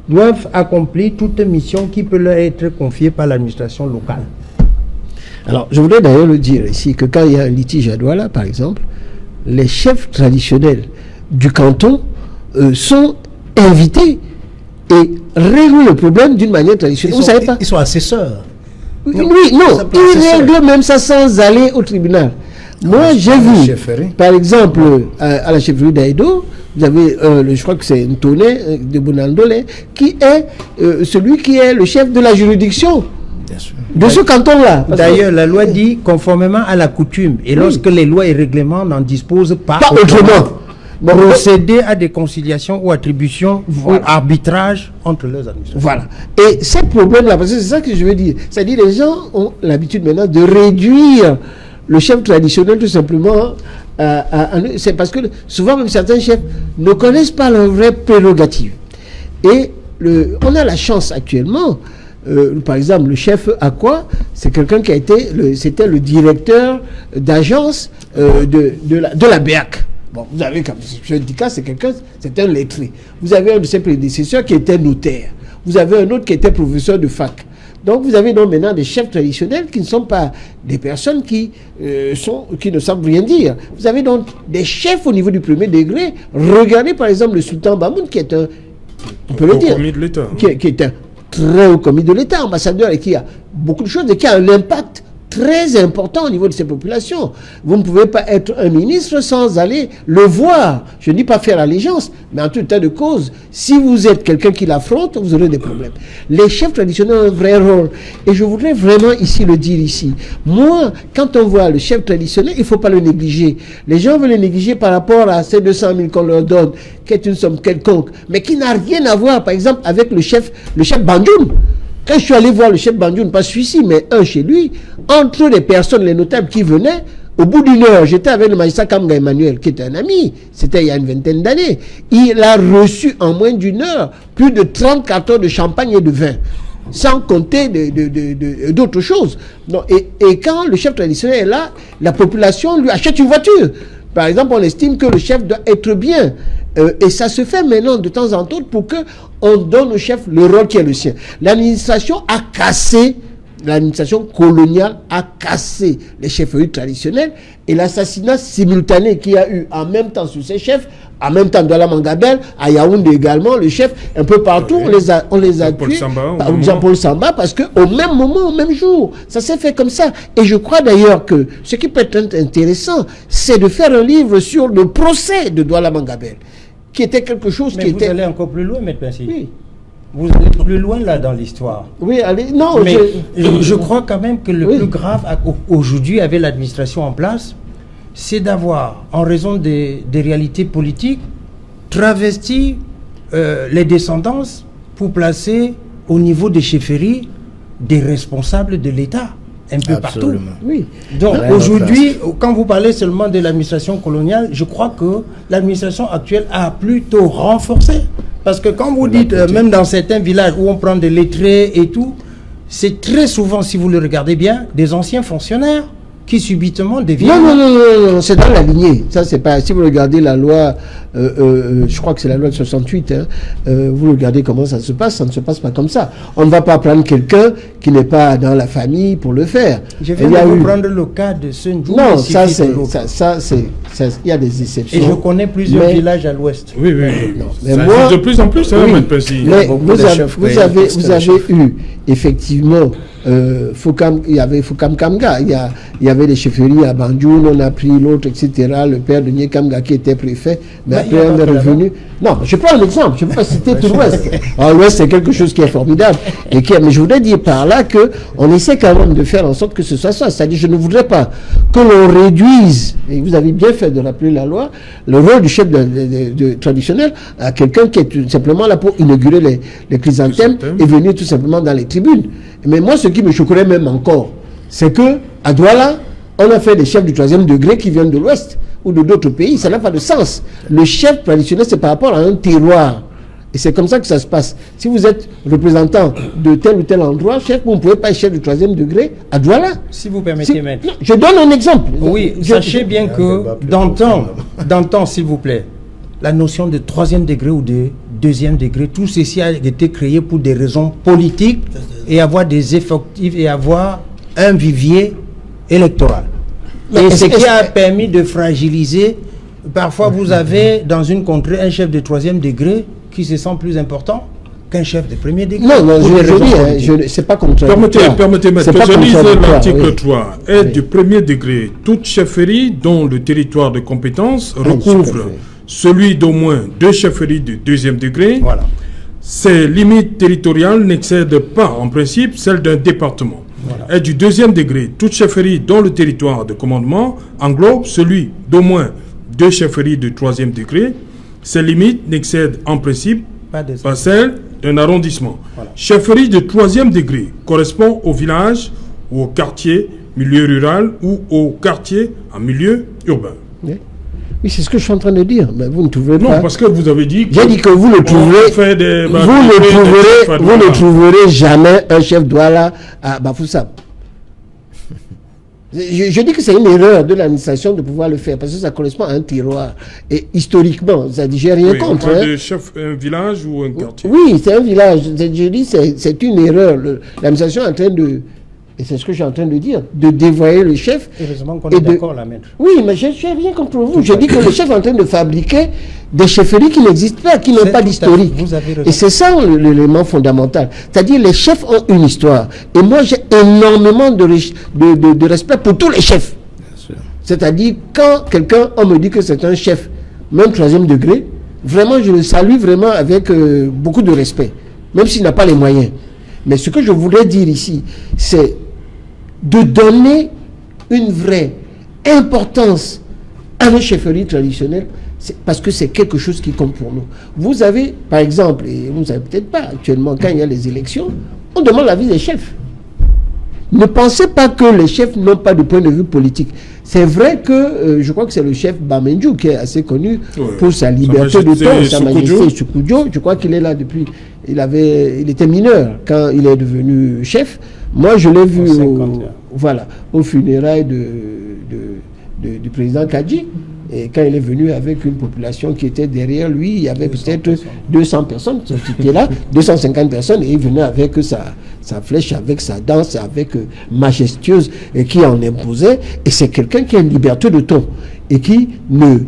Speaker 3: Doivent accomplir toute mission qui peut leur être confiée par l'administration locale.
Speaker 5: Alors, je voudrais d'ailleurs le dire ici, que quand il y a un litige à Douala, par exemple, les chefs traditionnels du canton sont invités et règlent le problème d'une manière traditionnelle. Vous savez pas?
Speaker 4: Ils sont assesseurs.
Speaker 5: Oui, non, ils règlent même ça sans aller au tribunal. Moi, j'ai vu, par exemple, à la chefferie d'Aïdo, vous avez, je crois que c'est Ntoné de Bonandole, qui est celui qui est le chef de la juridiction de ce canton-là.
Speaker 3: D'ailleurs, la loi dit conformément à la coutume, et lorsque les lois et règlements n'en disposent pas
Speaker 5: autrement,
Speaker 3: procéder à des conciliations ou attributions ou arbitrage entre leurs administrations.
Speaker 5: Voilà. Et ces problèmes-là, parce que c'est ça que je veux dire, c'est-à-dire les gens ont l'habitude maintenant de réduire le chef traditionnel tout simplement c'est parce que souvent même certains chefs ne connaissent pas leurs vraies prérogatives. Et on a la chance actuellement, par exemple, le chef Aqua, c'est quelqu'un qui a été, c'était le directeur d'agence de la BEAC. Bon, vous avez, comme syndicat, c'est un lettré. Vous avez un de ses prédécesseurs qui était notaire. Vous avez un autre qui était professeur de fac. Donc vous avez donc maintenant des chefs traditionnels qui ne sont pas des personnes qui ne savent rien dire. Vous avez donc des chefs au niveau du premier degré. Regardez par exemple le sultan Bamoun qui est un, on peut le dire,
Speaker 1: commis de l'État,
Speaker 5: qui est un très haut commis de l'État, ambassadeur, et qui a beaucoup de choses et qui a un impact très important au niveau de ces populations. Vous ne pouvez pas être un ministre sans aller le voir. Je ne dis pas faire allégeance, mais en tout état de cause, si vous êtes quelqu'un qui l'affronte, vous aurez des problèmes. Les chefs traditionnels ont un vrai rôle. Et je voudrais vraiment ici le dire ici. Moi, quand on voit le chef traditionnel, il ne faut pas le négliger. Les gens veulent le négliger par rapport à ces 200 000 qu'on leur donne, qui est une somme quelconque, mais qui n'a rien à voir, par exemple, avec le chef Bandjoun. Quand je suis allé voir le chef Bandjoun, pas celui-ci, mais un chez lui, entre les personnes, les notables qui venaient, au bout d'une heure, j'étais avec le magistrat Kamga Emmanuel, qui était un ami, c'était il y a une vingtaine d'années. Il a reçu en moins d'une heure plus de 30 cartons de champagne et de vin, sans compter d'autres choses. Non, et quand le chef traditionnel est là, la population lui achète une voiture. Par exemple, on estime que le chef doit être bien. Et ça se fait maintenant de temps en temps pour qu'on donne au chef le rôle qui est le sien. L'administration a cassé l'administration coloniale a cassé les chefferies traditionnelles et l'assassinat simultané qu'il y a eu en même temps sur ces chefs, en même temps Douala Mangabel, à Yaoundé également, le chef, un peu partout, on les a tués, Jean-Paul Samba, parce qu'au même moment, au même jour, ça s'est fait comme ça. Et je crois d'ailleurs que ce qui peut être intéressant, c'est de faire un livre sur le procès de Douala Mangabel, qui était quelque chose
Speaker 3: mais
Speaker 5: qui
Speaker 3: vous
Speaker 5: était...
Speaker 3: allez encore plus loin, M. Pincy.
Speaker 5: Oui.
Speaker 3: Vous allez plus loin là dans l'histoire.
Speaker 5: Oui, allez, non,
Speaker 3: mais je crois quand même que le plus grave aujourd'hui avec l'administration en place, c'est d'avoir, en raison des réalités politiques, travesti les descendances pour placer au niveau des chefferies des responsables de l'État, un peu partout.
Speaker 5: Oui.
Speaker 3: Donc aujourd'hui, quand vous parlez seulement de l'administration coloniale, je crois que l'administration actuelle a plutôt renforcé. Parce que quand vous dites, même dans certains villages où on prend des lettrés et tout, c'est très souvent, si vous le regardez bien, des anciens fonctionnaires qui subitement deviennent...
Speaker 5: Non, c'est dans la lignée. Ça, c'est pas... Si vous regardez la loi, je crois que c'est la loi de 68, hein, vous regardez comment ça se passe, ça ne se passe pas comme ça. On ne va pas prendre quelqu'un qui n'est pas dans la famille pour le faire.
Speaker 3: Je viens de vous prendre le cas de Senju.
Speaker 5: Non, ça, il y a des exceptions.
Speaker 3: Et je connais plusieurs villages à l'ouest.
Speaker 1: Oui.
Speaker 5: Non, mais
Speaker 1: ça
Speaker 5: moi,
Speaker 1: de plus en plus, hein,
Speaker 5: mais vous avez eu, effectivement, il y avait Fukam Kamga, il y avait les chefferies à Banjoun, on a pris l'autre, etc. Le père de Kamga qui était préfet, mais après on est revenu. Non, je prends un exemple, je ne peux pas citer tout l'Ouest. L'Ouest, c'est quelque chose qui est formidable. Mais je voudrais dire par là qu'on essaie quand même de faire en sorte que ce soit ça. C'est-à-dire, je ne voudrais pas que l'on réduise, et vous avez bien fait de rappeler la loi, le rôle du chef traditionnel à quelqu'un qui est tout simplement là pour inaugurer les chrysanthèmes et venir tout simplement dans les tribunes. Mais moi, ce qui me choquerait même encore, c'est que à Douala, on a fait des chefs du 3e degré qui viennent de l'Ouest ou de d'autres pays. Ça n'a pas de sens. Le chef traditionnel, c'est par rapport à un terroir. Et c'est comme ça que ça se passe. Si vous êtes représentant de tel ou tel endroit, chef, vous ne pouvez pas être chef du 3e degré à Douala.
Speaker 3: Si vous permettez, maître.
Speaker 5: Je donne un exemple.
Speaker 3: Oui, sachez bien que d'antan, s'il vous plaît, la notion de 3e degré ou de 2e degré, tout ceci a été créé pour des raisons politiques et avoir des effectifs et avoir un vivier électoral. Et ce qui a permis de fragiliser, parfois vous avez dans une contrée un chef de 3e degré qui se sent plus important qu'un chef de 1er degré.
Speaker 5: Non, je dis, c'est pas contradictoire.
Speaker 1: Permettez-moi, je lise l'article 3. Est du 1er degré toute chefferie dont le territoire de compétence recouvre celui d'au moins 2 chefferies de 2e degré.
Speaker 3: Voilà.
Speaker 1: Ses limites territoriales n'excèdent pas en principe celles d'un département. Voilà. Est du 2e degré toute chefferie dont le territoire de commandement englobe celui d'au moins 2 chefferies de 3e degré. Ses limites n'excèdent en principe pas celles d'un arrondissement. Voilà. Chefferie de 3e degré correspond au village ou au quartier milieu rural ou au quartier en milieu urbain.
Speaker 5: Oui, c'est ce que je suis en train de dire. Mais vous ne trouverez pas.
Speaker 1: Non, parce que vous avez dit que...
Speaker 5: J'ai dit que vous ne trouverez... Vous ne trouverez jamais un chef Douala à Bafoussam. Je dis que c'est une erreur de l'administration de pouvoir le faire, parce que ça correspond à un terroir. Et historiquement, ça dit, j'ai rien contre.
Speaker 1: On parle de chef, un village ou un quartier?
Speaker 5: Oui, c'est un village. Je dis, c'est une erreur. L'administration est en train de... Et c'est ce que je suis en train de dire, de dévoyer le chef.
Speaker 3: Heureusement qu'on est d'accord là, maître.
Speaker 5: Oui, mais je n'ai rien contre vous. Je dis que le chef est en train de fabriquer des chefferies qui n'existent pas, qui n'ont pas d'historique. Et c'est ça l'élément fondamental. C'est-à-dire les chefs ont une histoire. Et moi, j'ai énormément de respect pour tous les chefs. C'est-à-dire, quand on me dit que c'est un chef, même 3e degré, vraiment, je le salue vraiment avec beaucoup de respect, même s'il n'a pas les moyens. Mais ce que je voudrais dire ici, c'est de donner une vraie importance à nos chefferies traditionnelles, parce que c'est quelque chose qui compte pour nous. Vous avez, par exemple, et vous ne savez peut-être pas, actuellement, quand il y a les élections, on demande l'avis des chefs. Ne pensez pas que les chefs n'ont pas de point de vue politique. C'est vrai que, je crois que c'est le chef Bamenju qui est assez connu pour sa liberté de ton, sa majesté Soukoudio. Je crois qu'il est là depuis... Il était mineur quand il est devenu chef. Moi, je l'ai vu aux funérailles du président Kadji. Et quand il est venu avec une population qui était derrière lui, il y avait peut-être 200 personnes qui étaient là, 250 personnes, et il venait avec sa flèche, avec sa danse, avec majestueuse, et qui en imposait. Et c'est quelqu'un qui a une liberté de ton et qui ne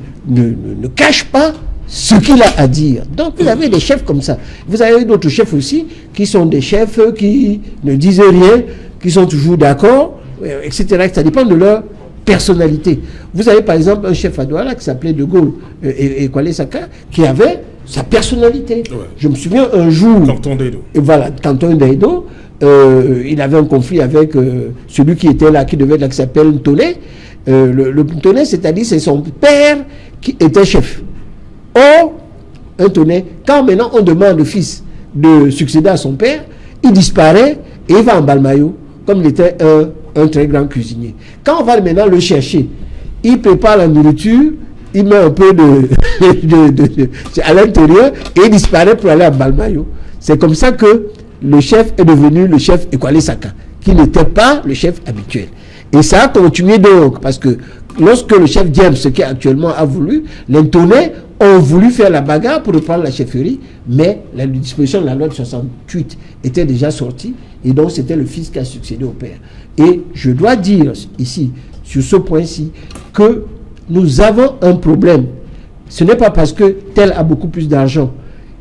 Speaker 5: cache pas ce qu'il a à dire. Donc vous avez des chefs comme ça. Vous avez d'autres chefs aussi qui sont des chefs qui ne disent rien, qui sont toujours d'accord, etc. Ça dépend de leur personnalité. Vous avez par exemple un chef à Douala qui s'appelait De Gaulle et Kwale Saka, qui avait sa personnalité. Ouais. Je me souviens un jour...
Speaker 1: Canton d'Edo.
Speaker 5: Voilà, Canton d'Edo. Il avait un conflit avec celui qui était là, qui devait être là, qui s'appelle Ntoné. Le Ntoné, c'est-à-dire c'est son père qui était chef. Or, Ntoné, quand maintenant on demande au fils de succéder à son père, il disparaît et il va en Balmayo, comme il était un très grand cuisinier. Quand on va maintenant le chercher, il prépare la nourriture, il met un peu à l'intérieur et il disparaît pour aller à Balmayo. C'est comme ça que le chef est devenu le chef Kwale Saka, qui n'était pas le chef habituel. Et ça a continué donc, parce que lorsque le chef James, ce qui actuellement a voulu, les Ntonais ont voulu faire la bagarre pour reprendre la chefferie, mais la disposition de la loi de 68 était déjà sortie, et donc c'était le fils qui a succédé au père. Et je dois dire ici, sur ce point-ci, que nous avons un problème. Ce n'est pas parce que tel a beaucoup plus d'argent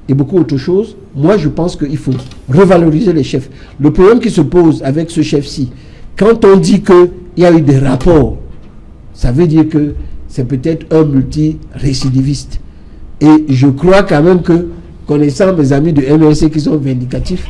Speaker 5: et beaucoup autre chose. Moi, je pense qu'il faut revaloriser les chefs. Le problème qui se pose avec ce chef-ci, quand on dit qu'il y a eu des rapports, ça veut dire que c'est peut-être un multi-récidiviste. Et je crois quand même que, connaissant mes amis de MRC qui sont vindicatifs,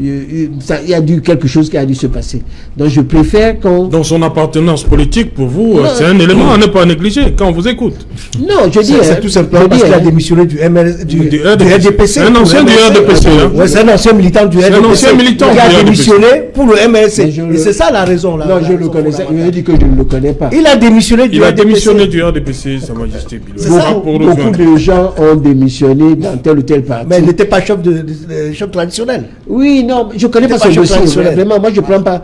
Speaker 5: il y a dû quelque chose qui a dû se passer. Donc je préfère qu'on...
Speaker 1: Donc son appartenance politique, pour vous, c'est un élément à ne pas négliger quand on vous écoute.
Speaker 5: Non, je dis...
Speaker 4: C'est tout simplement parce qu'il a démissionné du RDPC.
Speaker 1: C'est un ancien du RDPC.
Speaker 4: Oui, c'est un ancien militant du RDPC.
Speaker 1: C'est un ancien militant
Speaker 4: qui a démissionné pour le MRC.
Speaker 5: Et
Speaker 4: c'est ça la raison. Là,
Speaker 5: non, je le connaissais. Il m'a dit que je ne le connais pas.
Speaker 4: Il a démissionné du RDPC.
Speaker 1: Il a démissionné du RDPC, Sa Majesté Biloé.
Speaker 4: C'est ça.
Speaker 5: Beaucoup de gens ont démissionné dans tel ou tel parti.
Speaker 4: Mais il n'était pas chef traditionnel.
Speaker 5: Oui, non, je ne connais pas ce dossier. Vraiment, moi je ne prends pas,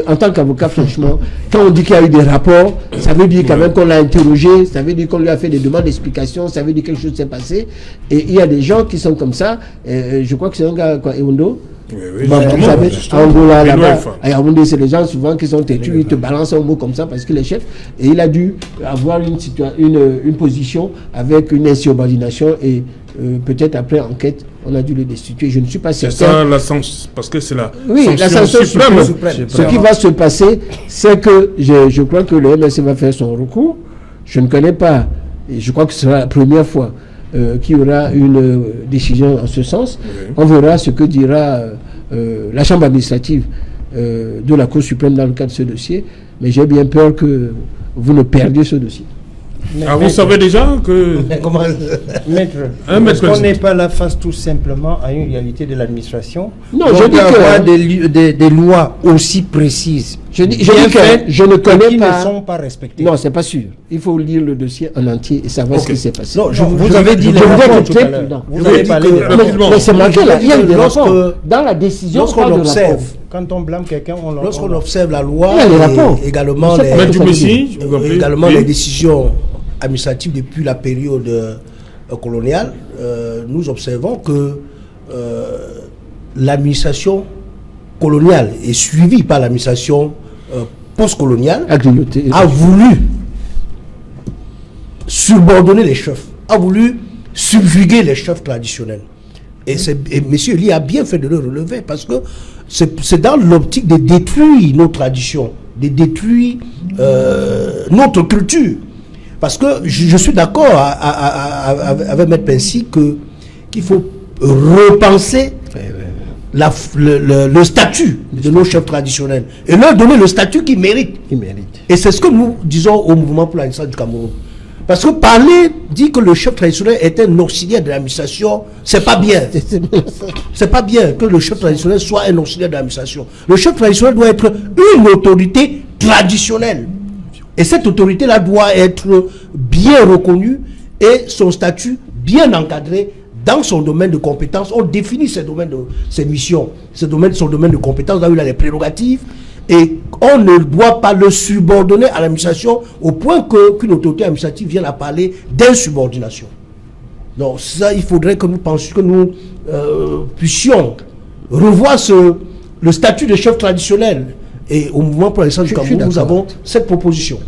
Speaker 5: en tant qu'avocat, franchement, quand on dit qu'il y a eu des rapports, ça veut dire quand même qu'on l'a interrogé, ça veut dire qu'on lui a fait des demandes d'explication, ça veut dire que quelque chose s'est passé. Et il y a des gens qui sont comme ça. Je crois que c'est un gars, quoi, Ewondo.
Speaker 1: Oui,
Speaker 5: vous savez, Angola, là-bas, à Yaoundé, c'est les gens souvent qui sont têtus, ils te balancent un mot comme ça parce qu'il est chef. Et il a dû avoir une position avec une insubordination et peut-être après enquête, on a dû le destituer. Je ne suis pas certain.
Speaker 1: C'est ça la sanction, parce que c'est la
Speaker 5: sanction
Speaker 1: suprême.
Speaker 5: Ce qui va se passer, c'est que je crois que le MSC va faire son recours. Je ne connais pas, et je crois que ce sera la première fois qu'il y aura une décision en ce sens. Oui. On verra ce que dira la Chambre administrative de la Cour suprême dans le cadre de ce dossier. Mais j'ai bien peur que vous ne perdiez ce dossier.
Speaker 1: Vous savez déjà que...
Speaker 3: Maître, est-ce qu'on n'est pas là face tout simplement à une réalité de l'administration?
Speaker 5: Non, je dis
Speaker 3: que des lois aussi précises.
Speaker 5: Je dis que je ne connais
Speaker 3: qui
Speaker 5: pas.
Speaker 3: Ne sont pas respectées.
Speaker 5: Non, c'est pas sûr. Il faut lire le dossier en entier et savoir ce qui s'est passé.
Speaker 3: Non, vous avez dit les rapports tout à l'heure. Vous avez parlé
Speaker 5: mais c'est marqué là. Il y a eu des rapports. Dans la décision,
Speaker 4: lorsqu'on observe.
Speaker 3: Quand on blâme quelqu'un,
Speaker 4: lorsqu'on observe la loi
Speaker 5: et
Speaker 4: également les décisions administratives depuis la période coloniale, nous observons que l'administration coloniale est suivie par l'administration postcoloniale, a voulu subordonner les chefs, a voulu subjuguer les chefs traditionnels. Et M. Eli a bien fait de le relever parce que c'est dans l'optique de détruire nos traditions, de détruire notre culture. Parce que je suis d'accord avec M. Pensy qu'il faut repenser le statut de nos chefs traditionnels et leur donner le statut qu'ils méritent. Et c'est ce que nous disons au mouvement pour l'administration du Cameroun. Parce que dire que le chef traditionnel est un auxiliaire de l'administration, c'est pas bien. C'est pas bien que le chef traditionnel soit un auxiliaire de l'administration. Le chef traditionnel doit être une autorité traditionnelle. Et cette autorité-là doit être bien reconnue et son statut bien encadré dans son domaine de compétences. On définit ses domaines, ses missions, son domaine de compétences, là où il a les prérogatives. Et on ne doit pas le subordonner à l'administration au point qu'une autorité administrative vienne à parler d'insubordination. Donc ça, il faudrait que nous pensions, que nous puissions revoir le statut de chef traditionnel. Et au mouvement pour l'essence du Cameroun, nous avons cette proposition.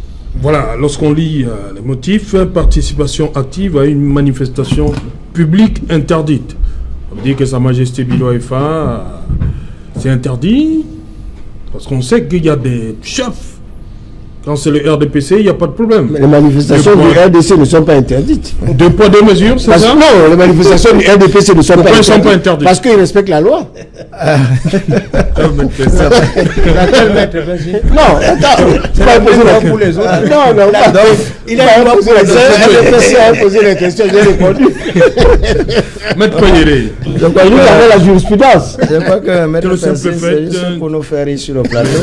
Speaker 1: Voilà, lorsqu'on lit les motifs, participation active à une manifestation publique interdite. Ça veut dire que Sa Majesté Bilo Efa, c'est interdit, parce qu'on sait qu'il y a des chefs. Quand c'est le RDPC, il n'y a pas de problème.
Speaker 5: Mais les manifestations du RDC ne sont pas interdites.
Speaker 1: Deux poids, deux mesures, c'est ça?
Speaker 5: Non, les manifestations du RDPC ne sont pas interdites. Parce qu'ils respectent la loi. Non, attends. Tu vas poser la pour les autres. Non, non, il a posé la question. RDPC a posé la question, j'ai répondu.
Speaker 2: Maître Koyere.
Speaker 5: Donc, nous avons la jurisprudence.
Speaker 2: Je crois que Maître Pensé, c'est juste pour nous faire rire sur le plateau.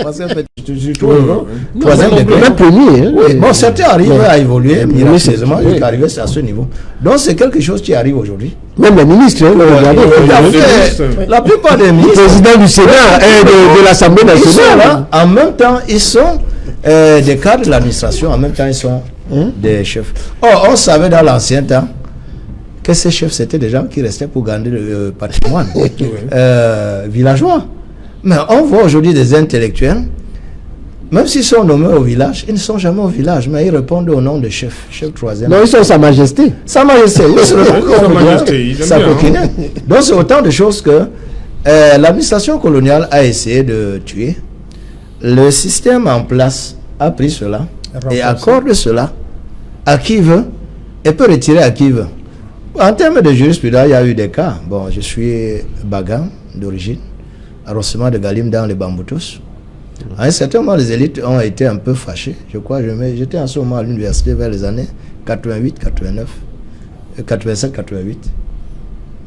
Speaker 2: Parce que je trouve, troisième degré.
Speaker 5: Même premier.
Speaker 2: Oui, bon, certains arrivent à évoluer miraculeusement jusqu'à arriver à ce niveau. Donc, c'est quelque chose qui arrive aujourd'hui.
Speaker 5: Même les ministres,
Speaker 2: La plupart des ministres.
Speaker 5: Le président du Sénat et de l'Assemblée nationale.
Speaker 2: En même temps, ils sont des cadres de l'administration, en même temps, ils sont des chefs. Or, on savait dans l'ancien temps que ces chefs, c'était des gens qui restaient pour garder le patrimoine villageois. Mais on voit aujourd'hui des intellectuels, même s'ils sont nommés au village, ils ne sont jamais au village, mais ils répondent au nom de chef troisième.
Speaker 5: Non, ils sont Sa Majesté.
Speaker 2: Sa Majesté, ils se Sa coquinette. Donc c'est autant de choses que l'administration coloniale a essayé de tuer. Le système en place a pris cela et accorde cela à qui veut et peut retirer à qui veut. En termes de jurisprudence, il y a eu des cas. Bon, je suis Bagan d'origine, arrondissement de Galim dans les Bamboutos. À un certain moment, les élites ont été un peu fâchées. Je crois, j'étais en ce moment à l'université vers les années 88, 89, 87, 88.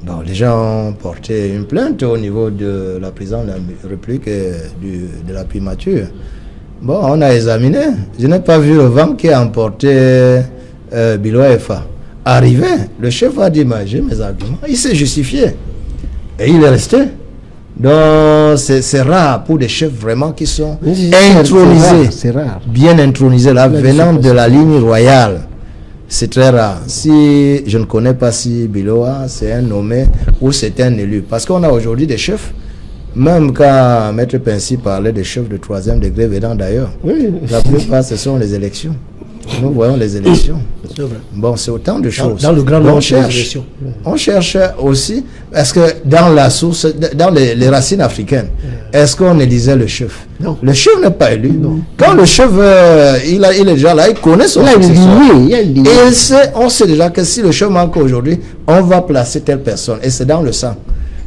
Speaker 2: Bon, les gens ont porté une plainte au niveau de la présidence de la République et de la primature. Bon, on a examiné. Je n'ai pas vu le vent qui a emporté Bilo Efa. Arrivé, le chef a dit, j'ai mes arguments. Il s'est justifié. Et il est resté. Donc, c'est rare pour des chefs vraiment qui sont intronisés.
Speaker 5: C'est rare.
Speaker 2: Bien intronisés, là, venant de la ligne royale. C'est très rare. Si je ne connais pas si Biloa, c'est un nommé ou c'est un élu. Parce qu'on a aujourd'hui des chefs, même quand Maître Pensy parlait des chefs de troisième degré venant d'ailleurs.
Speaker 5: Oui.
Speaker 2: La plupart, ce sont les élections. Nous voyons les élections. Bon, c'est autant de choses.
Speaker 4: Dans le grand
Speaker 2: nombre on cherche aussi, est-ce que dans la source, dans les racines africaines, est-ce qu'on élisait le chef?
Speaker 5: Non.
Speaker 2: Le chef n'est pas élu. Non. Quand le chef, il est déjà là, il connaît son successeur. On sait déjà que si le chef manque aujourd'hui, on va placer telle personne. Et c'est dans le sang.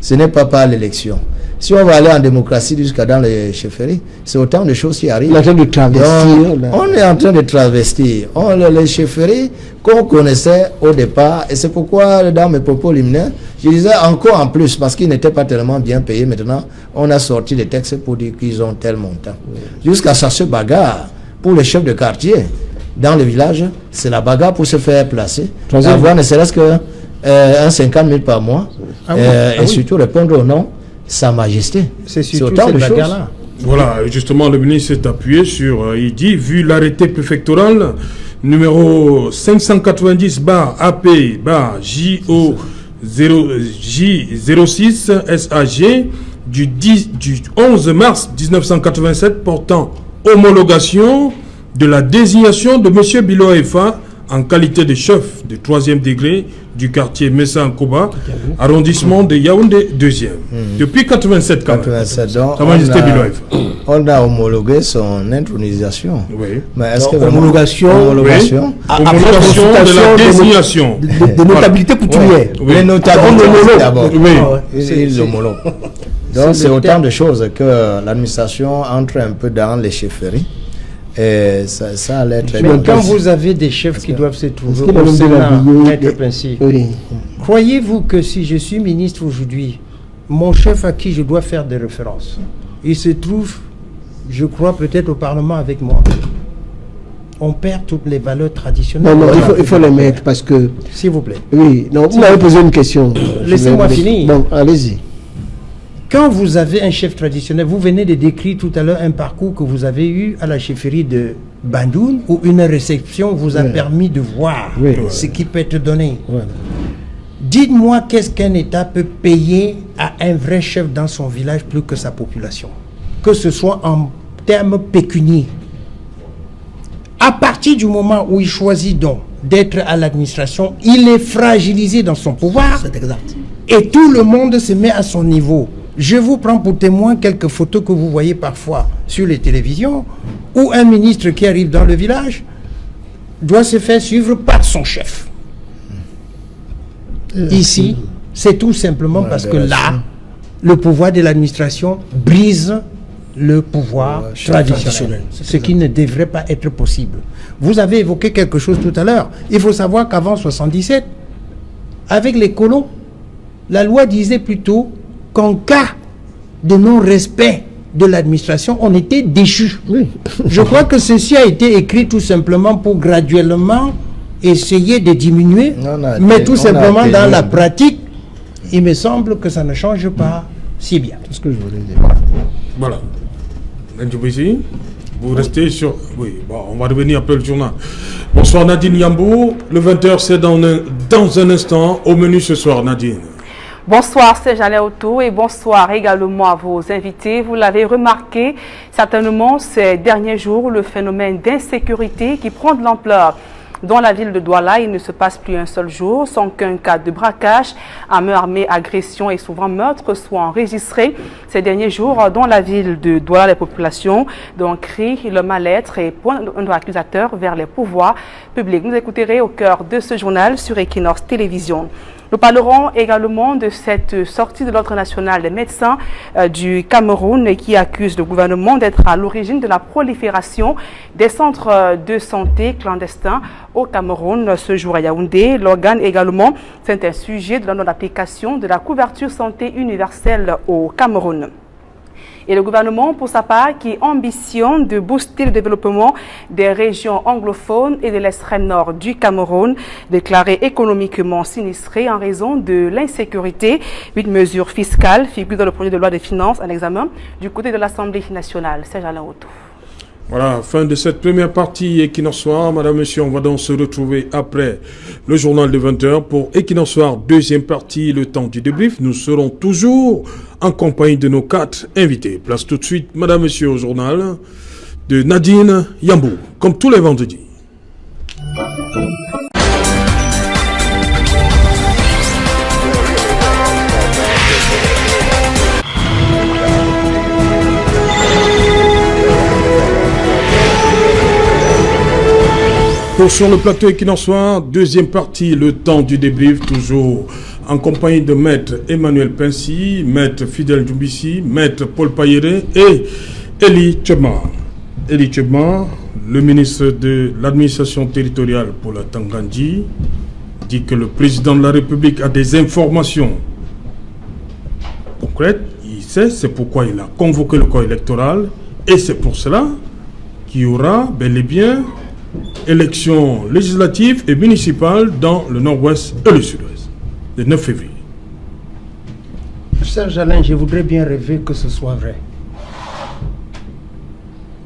Speaker 2: Ce n'est pas par l'élection. Si on va aller en démocratie jusqu'à dans les chefferies, c'est autant de choses qui arrivent.
Speaker 5: On est en train de travestir.
Speaker 2: On est en train de travestir. Les chefferies qu'on connaissait au départ, et c'est pourquoi dans mes propos liminaires, je disais encore en plus, parce qu'ils n'étaient pas tellement bien payés. Maintenant, on a sorti des textes pour dire qu'ils ont tel montant. Jusqu'à ça se bagarre pour les chefs de quartier. Dans le village, c'est la bagarre pour se faire placer. Avoir ne serait-ce que 50 000 par mois. Et surtout répondre au nom Sa Majesté.
Speaker 3: C'est autant de choses.
Speaker 1: Voilà, justement, le ministre s'est appuyé sur, il dit, vu l'arrêté préfectoral numéro 590-AP-JO06 SAG du 11 mars 1987 portant homologation de la désignation de M. Bilo Efa en qualité de chef de troisième degré du quartier Messa-Nkoba, arrondissement de Yaoundé 2e. Depuis 87, quand même.
Speaker 2: Sa Majesté Bilo Efa. On a homologué son intronisation.
Speaker 1: Oui.
Speaker 2: Mais est-ce que
Speaker 4: homologation
Speaker 1: de la désignation.
Speaker 4: De notabilité coutumière.
Speaker 2: Oui. Les notabilités d'abord.
Speaker 1: Oui.
Speaker 2: Ils l'homologuent. Donc c'est autant de choses que l'administration entre un peu dans les chefferies. Et ça allait très bien.
Speaker 3: Mais quand vous avez des chefs qui doivent se trouver au Sénat, Maître Pensy, croyez-vous que si je suis ministre aujourd'hui, mon chef à qui je dois faire des références, il se trouve, je crois, peut-être au Parlement avec moi, on perd toutes les valeurs traditionnelles.
Speaker 5: Non, il faut les mettre parce que...
Speaker 3: S'il vous plaît.
Speaker 5: Oui, non, vous m'avez posé une question.
Speaker 3: Laissez-moi finir.
Speaker 5: Bon, allez-y.
Speaker 3: Quand vous avez un chef traditionnel, vous venez de décrire tout à l'heure un parcours que vous avez eu à la chefferie de Bandoune, où une réception vous a permis de voir ce qui peut être donné. Dites-moi qu'est-ce qu'un État peut payer à un vrai chef dans son village plus que sa population, que ce soit en termes pécuniaires. À partir du moment où il choisit donc d'être à l'administration, il est fragilisé dans son pouvoir.
Speaker 4: C'est exact.
Speaker 3: Et tout le monde se met à son niveau. Je vous prends pour témoin quelques photos que vous voyez parfois sur les télévisions, où un ministre qui arrive dans le village doit se faire suivre par son chef. Ici, c'est tout simplement parce que là, le pouvoir de l'administration brise le pouvoir traditionnel, ce qui ne devrait pas être possible. Vous avez évoqué quelque chose tout à l'heure. Il faut savoir qu'avant 77, avec les colons, la loi disait plutôt qu'en cas de non-respect de l'administration, on était déchu. Je crois que ceci a été écrit tout simplement pour graduellement essayer de diminuer, mais tout simplement dans la pratique, il me semble que ça ne change pas si bien.
Speaker 5: C'est ce que je voulais dire.
Speaker 1: Voilà. Ndjoubessi, vous restez sur... Oui, bon, on va revenir après le journal. Bonsoir Nadine Yambou. Le 20h, c'est dans un instant. Au menu ce soir, Nadine.
Speaker 6: Bonsoir, c'est Jeanne Auto et bonsoir également à vos invités. Vous l'avez remarqué certainement ces derniers jours, le phénomène d'insécurité qui prend de l'ampleur. Dans la ville de Douala, il ne se passe plus un seul jour sans qu'un cas de braquage, à main armée, agression et souvent meurtre soit enregistré. Ces derniers jours, dans la ville de Douala, les populations donc crient le mal-être et pointent un doigt accusateur vers les pouvoirs publics. Nous écouterez au cœur de ce journal sur Equinox Télévision. Nous parlerons également de cette sortie de l'Ordre national des médecins du Cameroun qui accuse le gouvernement d'être à l'origine de la prolifération des centres de santé clandestins au Cameroun ce jour à Yaoundé. L'organe également, c'est un sujet de la non-application de la couverture santé universelle au Cameroun. Et le gouvernement, pour sa part, qui ambitionne de booster le développement des régions anglophones et de l'extrême nord du Cameroun, déclaré économiquement sinistré en raison de l'insécurité. 8 mesures fiscales figurent dans le projet de loi de finances en examen du côté de l'Assemblée nationale. C'est Alain Auto.
Speaker 1: Voilà, fin de cette première partie Equinox Soir. Madame, Monsieur, on va donc se retrouver après le journal de 20h pour Equinox Soir, deuxième partie, le temps du débrief. Nous serons toujours en compagnie de nos 4 invités. Place tout de suite, Madame, Monsieur, au journal de Nadine Yambou, comme tous les vendredis. Sur le plateau Equinox Soir, deuxième partie, le temps du débrief, toujours en compagnie de Maître Emmanuel Pincy, Maître Fidèle Djoubissi, Maître Paul Payere et Eli Tchema. Eli Tchema, le ministre de l'administration territoriale pour la Tangandji, dit que le président de la République a des informations concrètes. Il sait, c'est pourquoi il a convoqué le corps électoral et c'est pour cela qu'il y aura bel et bien élections législatives et municipales dans le nord-ouest et le sud-ouest, le 9 février.
Speaker 3: Serge Alain, je voudrais bien rêver que ce soit vrai.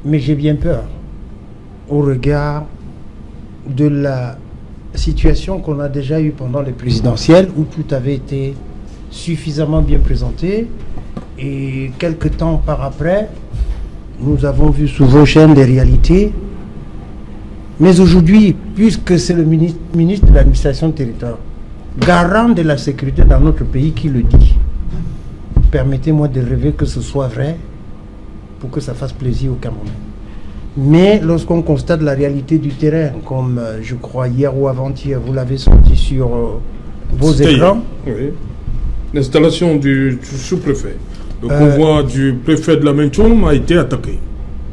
Speaker 3: Mais j'ai bien peur au regard de la situation qu'on a déjà eue pendant les présidentielles où tout avait été suffisamment bien présenté et quelques temps par après, nous avons vu sous vos chaînes les réalités. Mais aujourd'hui, puisque c'est le ministre de l'administration territoriale, garant de la sécurité dans notre pays qui le dit, permettez-moi de rêver que ce soit vrai pour que ça fasse plaisir aux Camerounais. Mais lorsqu'on constate la réalité du terrain, comme je crois hier ou avant-hier, vous l'avez sorti sur vos écrans.
Speaker 1: Oui. L'installation du sous-préfet. Le convoi du préfet de la Mentchoum a été attaqué.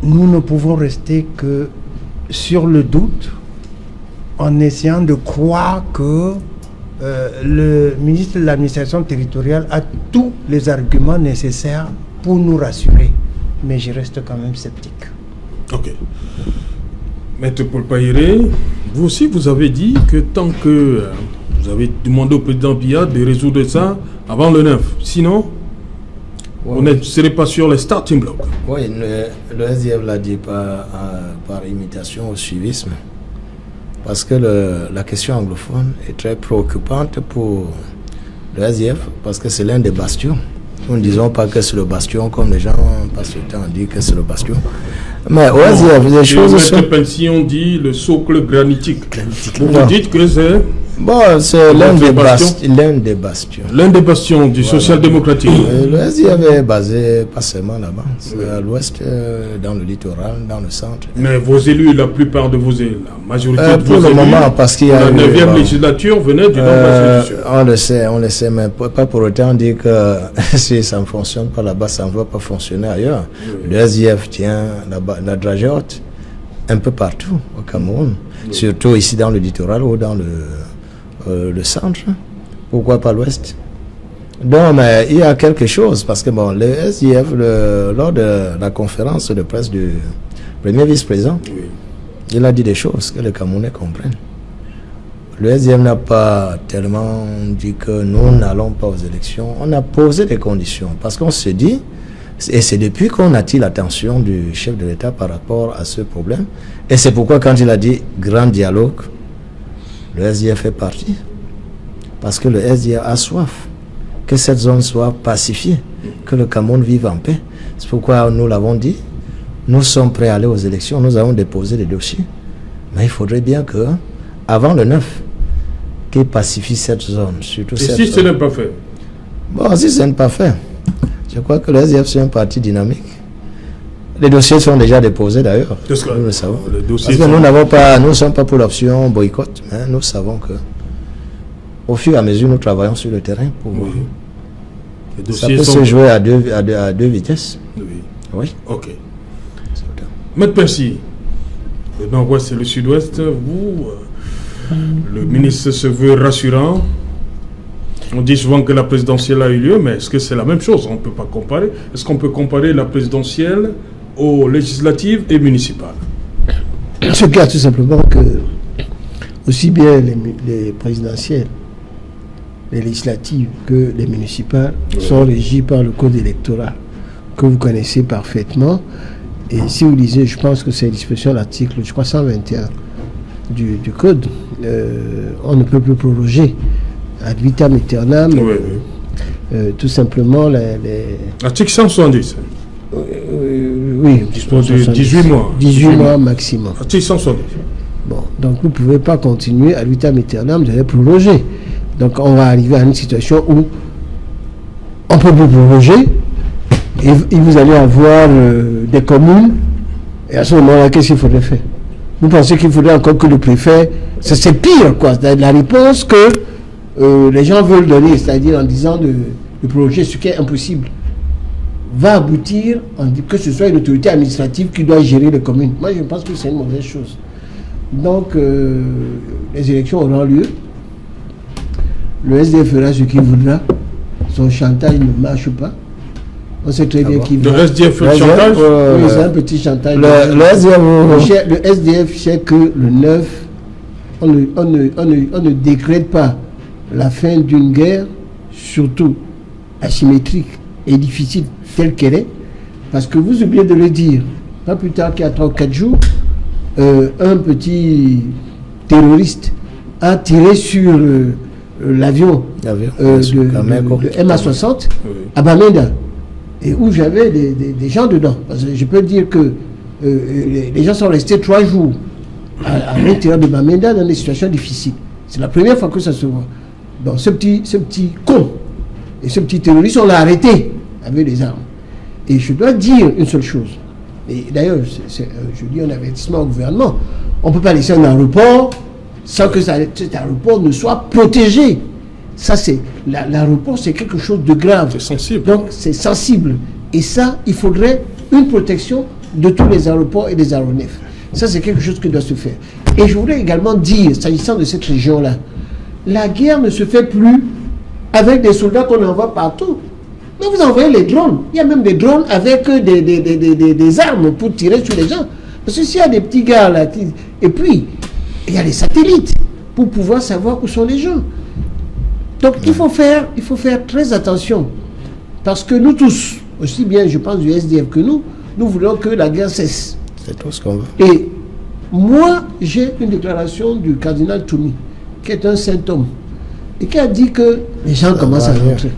Speaker 3: Nous ne pouvons rester que sur le doute, en essayant de croire que le ministre de l'administration territoriale a tous les arguments nécessaires pour nous rassurer. Mais je reste quand même sceptique.
Speaker 1: Ok. Maître Paul Payere, vous aussi vous avez dit que tant que vous avez demandé au président Biya de résoudre ça avant le 9, sinon Ouais. Ce n'est pas sur les starting blocks.
Speaker 2: Oui, le SDF l'a dit par imitation au suivisme. Parce que la question anglophone est très préoccupante pour le SDF, parce que c'est l'un des bastions. Nous ne disons pas que c'est le bastion, comme les gens passent le temps à dire que c'est le bastion. Mais au SDF, les choses sont...
Speaker 1: M. Pension dit le socle granitique. Vous dites que c'est...
Speaker 2: Bon, c'est l'un des bastions.
Speaker 1: L'un des bastions du social-démocratique.
Speaker 2: Le SDF est basé pas seulement là-bas, c'est à l'ouest, dans le littoral, dans le centre.
Speaker 1: Mais vos élus, la plupart de vos élus, la majorité de vos élus,
Speaker 2: pour le moment, parce qu'il y a
Speaker 1: la 9e législature venait du Nord-Ouest.
Speaker 2: On le sait, mais pas pour autant dire que si ça ne fonctionne pas là-bas, ça ne va pas fonctionner ailleurs. Le SDF tient la dragée haute un peu partout au Cameroun, surtout ici dans le littoral ou dans le centre. Pourquoi pas l'ouest? Donc, mais il y a quelque chose, parce que bon, le SDF, lors de la conférence de presse du premier vice-président, il a dit des choses que les Camerounais comprennent. Le SDF n'a pas tellement dit que nous n'allons pas aux élections. On a posé des conditions, parce qu'on se dit, et c'est depuis qu'on attire l'attention du chef de l'État par rapport à ce problème, et c'est pourquoi quand il a dit grand dialogue, le SDF est parti, parce que le SDF a soif que cette zone soit pacifiée, que le Cameroun vive en paix. C'est pourquoi nous l'avons dit, nous sommes prêts à aller aux élections, nous avons déposé des dossiers, mais il faudrait bien que, avant le 9, qu'il pacifie cette zone. Surtout
Speaker 1: et si ce n'est pas fait?
Speaker 2: Bon, si ce n'est pas fait, je crois que le SDF c'est un parti dynamique. Les dossiers sont déjà déposés d'ailleurs. Nous le savons. Parce que nous ne sommes pas pour l'option boycott, mais nous savons que au fur et à mesure nous travaillons sur le terrain pour voir. Ça peut se jouer à deux vitesses. Oui.
Speaker 1: Ok. Maître Percy, le Nord-Ouest et le Sud-Ouest, vous, le ministre se veut rassurant. On dit souvent que la présidentielle a eu lieu, mais est-ce que c'est la même chose? On ne peut pas comparer. Est-ce qu'on peut comparer la présidentielle aux législatives et municipales?
Speaker 5: Ce cas, tout simplement que aussi bien les présidentielles, les législatives que les municipales sont régies par le code électoral que vous connaissez parfaitement. Et si vous lisez, je pense que c'est la disposition de l'article, je crois, 121 du code, on ne peut plus proroger ad vitam aeternam, tout simplement
Speaker 1: Article 170.
Speaker 5: Oui,
Speaker 1: 18 mois.
Speaker 5: 18 mois maximum.
Speaker 1: Article 170.
Speaker 5: Bon, donc vous ne pouvez pas continuer ad vitam aeternam de les proroger. Donc on va arriver à une situation où on peut plus proroger et vous allez avoir des communes, et à ce moment-là, qu'est-ce qu'il faudrait faire? Vous pensez qu'il faudrait encore que le préfet, c'est pire quoi, la réponse que les gens veulent donner, c'est-à-dire en disant de proroger ce qui est impossible, va aboutir que ce soit une autorité administrative qui doit gérer les communes. Moi je pense que c'est une mauvaise chose. Donc les élections auront lieu, le SDF fera ce qu'il voudra, son chantage ne marche pas. On sait très bien qu'il va...
Speaker 1: Le SDF fait le chantage?
Speaker 5: Oui, c'est un petit chantage. Le SDF sait que le 9, on ne décrète pas la fin d'une guerre, surtout asymétrique et difficile telle qu'elle est, parce que vous oubliez de le dire, pas plus tard qu'il y a 3 ou 4 jours, un petit terroriste a tiré sur l'avion de MA60 à Bamenda, et où j'avais des gens dedans. Parce que je peux dire que les gens sont restés 3 jours à l'intérieur de Bamenda dans des situations difficiles. C'est la première fois que ça se voit. Donc ce petit con et ce petit terroriste, on l'a arrêté avec des armes. Et je dois dire une seule chose. Et d'ailleurs, je dis un avertissement au gouvernement. On ne peut pas laisser un aéroport sans que cet aéroport ne soit protégé. Ça, l'aéroport, c'est quelque chose de grave.
Speaker 1: C'est sensible.
Speaker 5: Donc, c'est sensible. Et ça, il faudrait une protection de tous les aéroports et des aéronefs. Ça, c'est quelque chose qui doit se faire. Et je voudrais également dire, s'agissant de cette région-là, la guerre ne se fait plus avec des soldats qu'on envoie partout. Mais vous envoyez les drones. Il y a même des drones avec des armes pour tirer sur les gens. Parce que s'il y a des petits gars là, et puis, il y a les satellites pour pouvoir savoir où sont les gens. Donc il faut faire très attention, parce que nous tous, aussi bien, je pense, du SDF que nous voulons que la guerre cesse.
Speaker 2: C'est tout ce qu'on veut.
Speaker 5: Et moi, j'ai une déclaration du cardinal Toumi, qui est un saint homme, et qui a dit que les gens commencent à rentrer.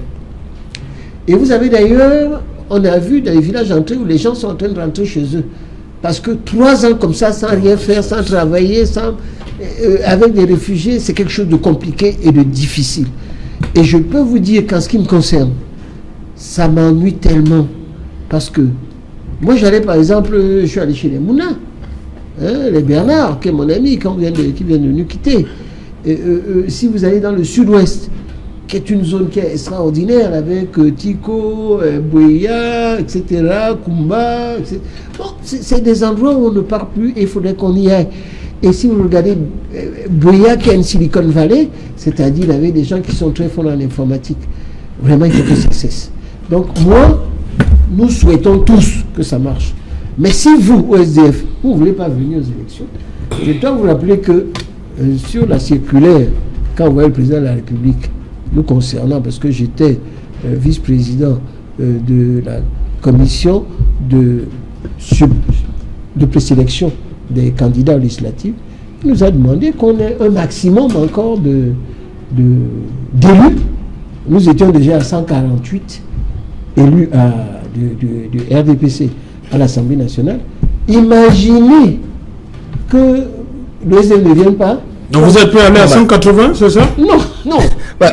Speaker 5: Et vous avez d'ailleurs, on a vu dans les villages entrés où les gens sont en train de rentrer chez eux. Parce que 3 ans comme ça, sans rien faire, sans travailler, avec des réfugiés, c'est quelque chose de compliqué et de difficile. Et je peux vous dire qu'en ce qui me concerne, ça m'ennuie tellement. Parce que moi, j'allais par exemple, je suis allé chez les Mouna, les Bernard, qui est mon ami, qui vient de nous quitter. Si vous allez dans le sud-ouest, qui est une zone qui est extraordinaire, avec Tiko, Bouya, etc., Kumba, etc. Bon, c'est des endroits où on ne part plus et il faudrait qu'on y aille. Et si vous regardez Bouya, qui est une Silicon Valley, c'est-à-dire avec des gens qui sont très forts en informatique, vraiment il faut que ça cesse. Donc moi, nous souhaitons tous que ça marche. Mais si vous, au SDF, vous ne voulez pas venir aux élections, je dois vous rappeler que sur la circulaire, quand vous voyez le président de la République, nous concernant, parce que j'étais vice-président de la commission de présélection des candidats législatifs, il nous a demandé qu'on ait un maximum encore d'élus. Nous étions déjà à 148 élus du RDPC à l'Assemblée nationale. Imaginez que le SDF ne vienne pas.
Speaker 1: Donc vous êtes prêt à aller à 180, c'est ça?
Speaker 5: Non.
Speaker 2: On
Speaker 5: Il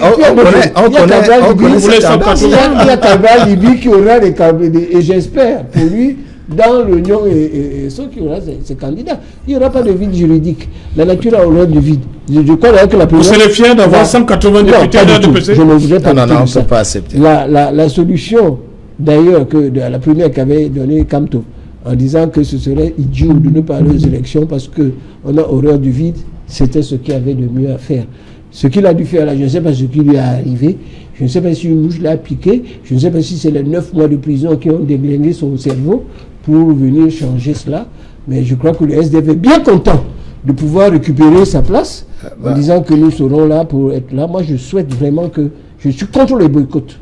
Speaker 5: y a Cabral Libi qui aura des candidats, et j'espère pour lui, dans l'Union et ceux qui auront ces candidats, il n'y aura pas de vide juridique. La nature a horreur du vide. Je crois que la
Speaker 1: Vous serez fier d'avoir 180 députés à l'RDPC?
Speaker 5: Je ne voudrais pas.
Speaker 2: Non, on ne peut pas accepter.
Speaker 5: La solution, d'ailleurs, que de la première qu'avait donnée Kamto, en disant que ce serait idiot de ne pas aller aux élections parce qu'on a horreur du vide, c'était ce qu'il avait de mieux à faire. Ce qu'il a dû faire là, je ne sais pas ce qui lui est arrivé, je ne sais pas si une mouche l'a piqué, je ne sais pas si c'est les 9 mois de prison qui ont déglingué son cerveau pour venir changer cela, mais je crois que le SDF est bien content de pouvoir récupérer sa place en disant que nous serons là pour être là. Moi, je souhaite vraiment que je suis contre les boycotts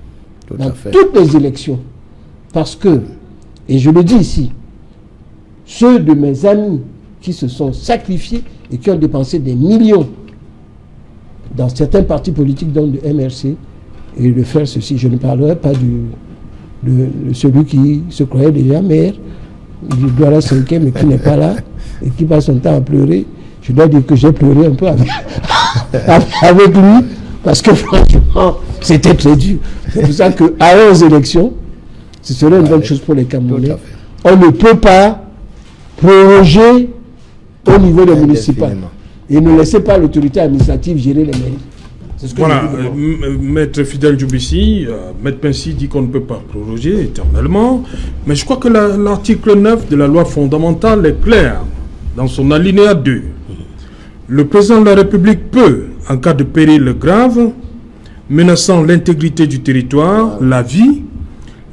Speaker 5: dans toutes les élections. Parce que, et je le dis ici, ceux de mes amis qui se sont sacrifiés et qui ont dépensé des millions dans certains partis politiques, dont le MRC, et de faire ceci, je ne parlerai pas de celui qui se croyait déjà maire, du Douala 5e, mais qui n'est pas là, et qui passe son temps à pleurer. Je dois dire que j'ai pleuré un peu avec lui, parce que franchement, c'était très dur. C'est pour ça qu'aller aux élections, ce serait une bonne chose pour les Camerounais. On ne peut pas proroger au niveau des municipales. Et ne laissez pas l'autorité administrative gérer les mairies.
Speaker 1: Voilà, Maître Fidel Djoubissi, Maître Pensy dit qu'on ne peut pas proroger éternellement, mais je crois que l'article 9 de la loi fondamentale est clair dans son alinéa 2. Le président de la République peut, en cas de péril grave, menaçant l'intégrité du territoire, la vie,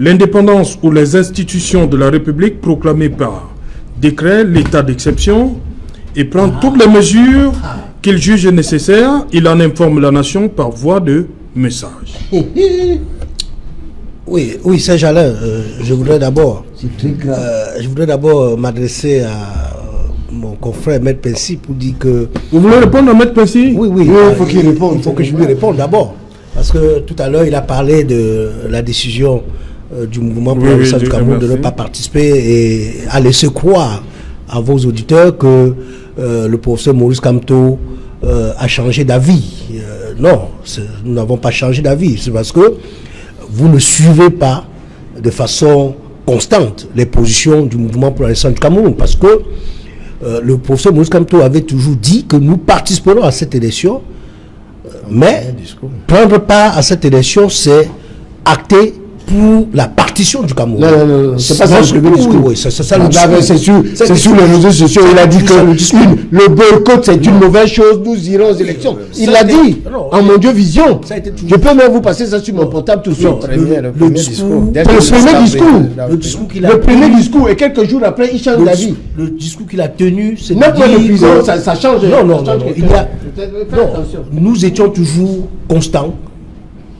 Speaker 1: l'indépendance ou les institutions de la République, proclamer par décret l'état d'exception et prendre toutes les mesures qu'il juge nécessaires. Il en informe la nation par voie de message.
Speaker 4: Oui, Serge Alain, je voudrais d'abord m'adresser à mon confrère Maître Pensy pour dire que...
Speaker 1: Vous voulez répondre à Maître Pensy?
Speaker 4: Oui,
Speaker 5: il faut qu'il réponde.
Speaker 4: Il faut que je lui réponde d'abord. Parce que tout à l'heure, il a parlé de la décision du mouvement pour la Renaissance du Cameroun de ne pas participer et à laisser croire à vos auditeurs que le professeur Maurice Kamto a changé d'avis. Non, nous n'avons pas changé d'avis. C'est parce que vous ne suivez pas de façon constante les positions du mouvement pour la Renaissance du Cameroun. Parce que le professeur Maurice Kamto avait toujours dit que nous participerons à cette élection, mais prendre part à cette élection, c'est acter pour la partition du Cameroun.
Speaker 5: Non, c'est pas ça le premier discours.
Speaker 4: Oui, c'est ça le discours.
Speaker 5: C'est sur les réseaux sociaux. Il a dit que le boycott c'est une mauvaise chose, nous irons aux élections. Il l'a dit en Mondiovision. Je peux même vous passer ça sur mon portable tout de suite.
Speaker 2: Le premier discours.
Speaker 5: Le premier discours et quelques jours après, il change d'avis.
Speaker 4: Le discours qu'il a tenu, c'est
Speaker 5: de prison, ça change.
Speaker 4: Non. Nous étions toujours constants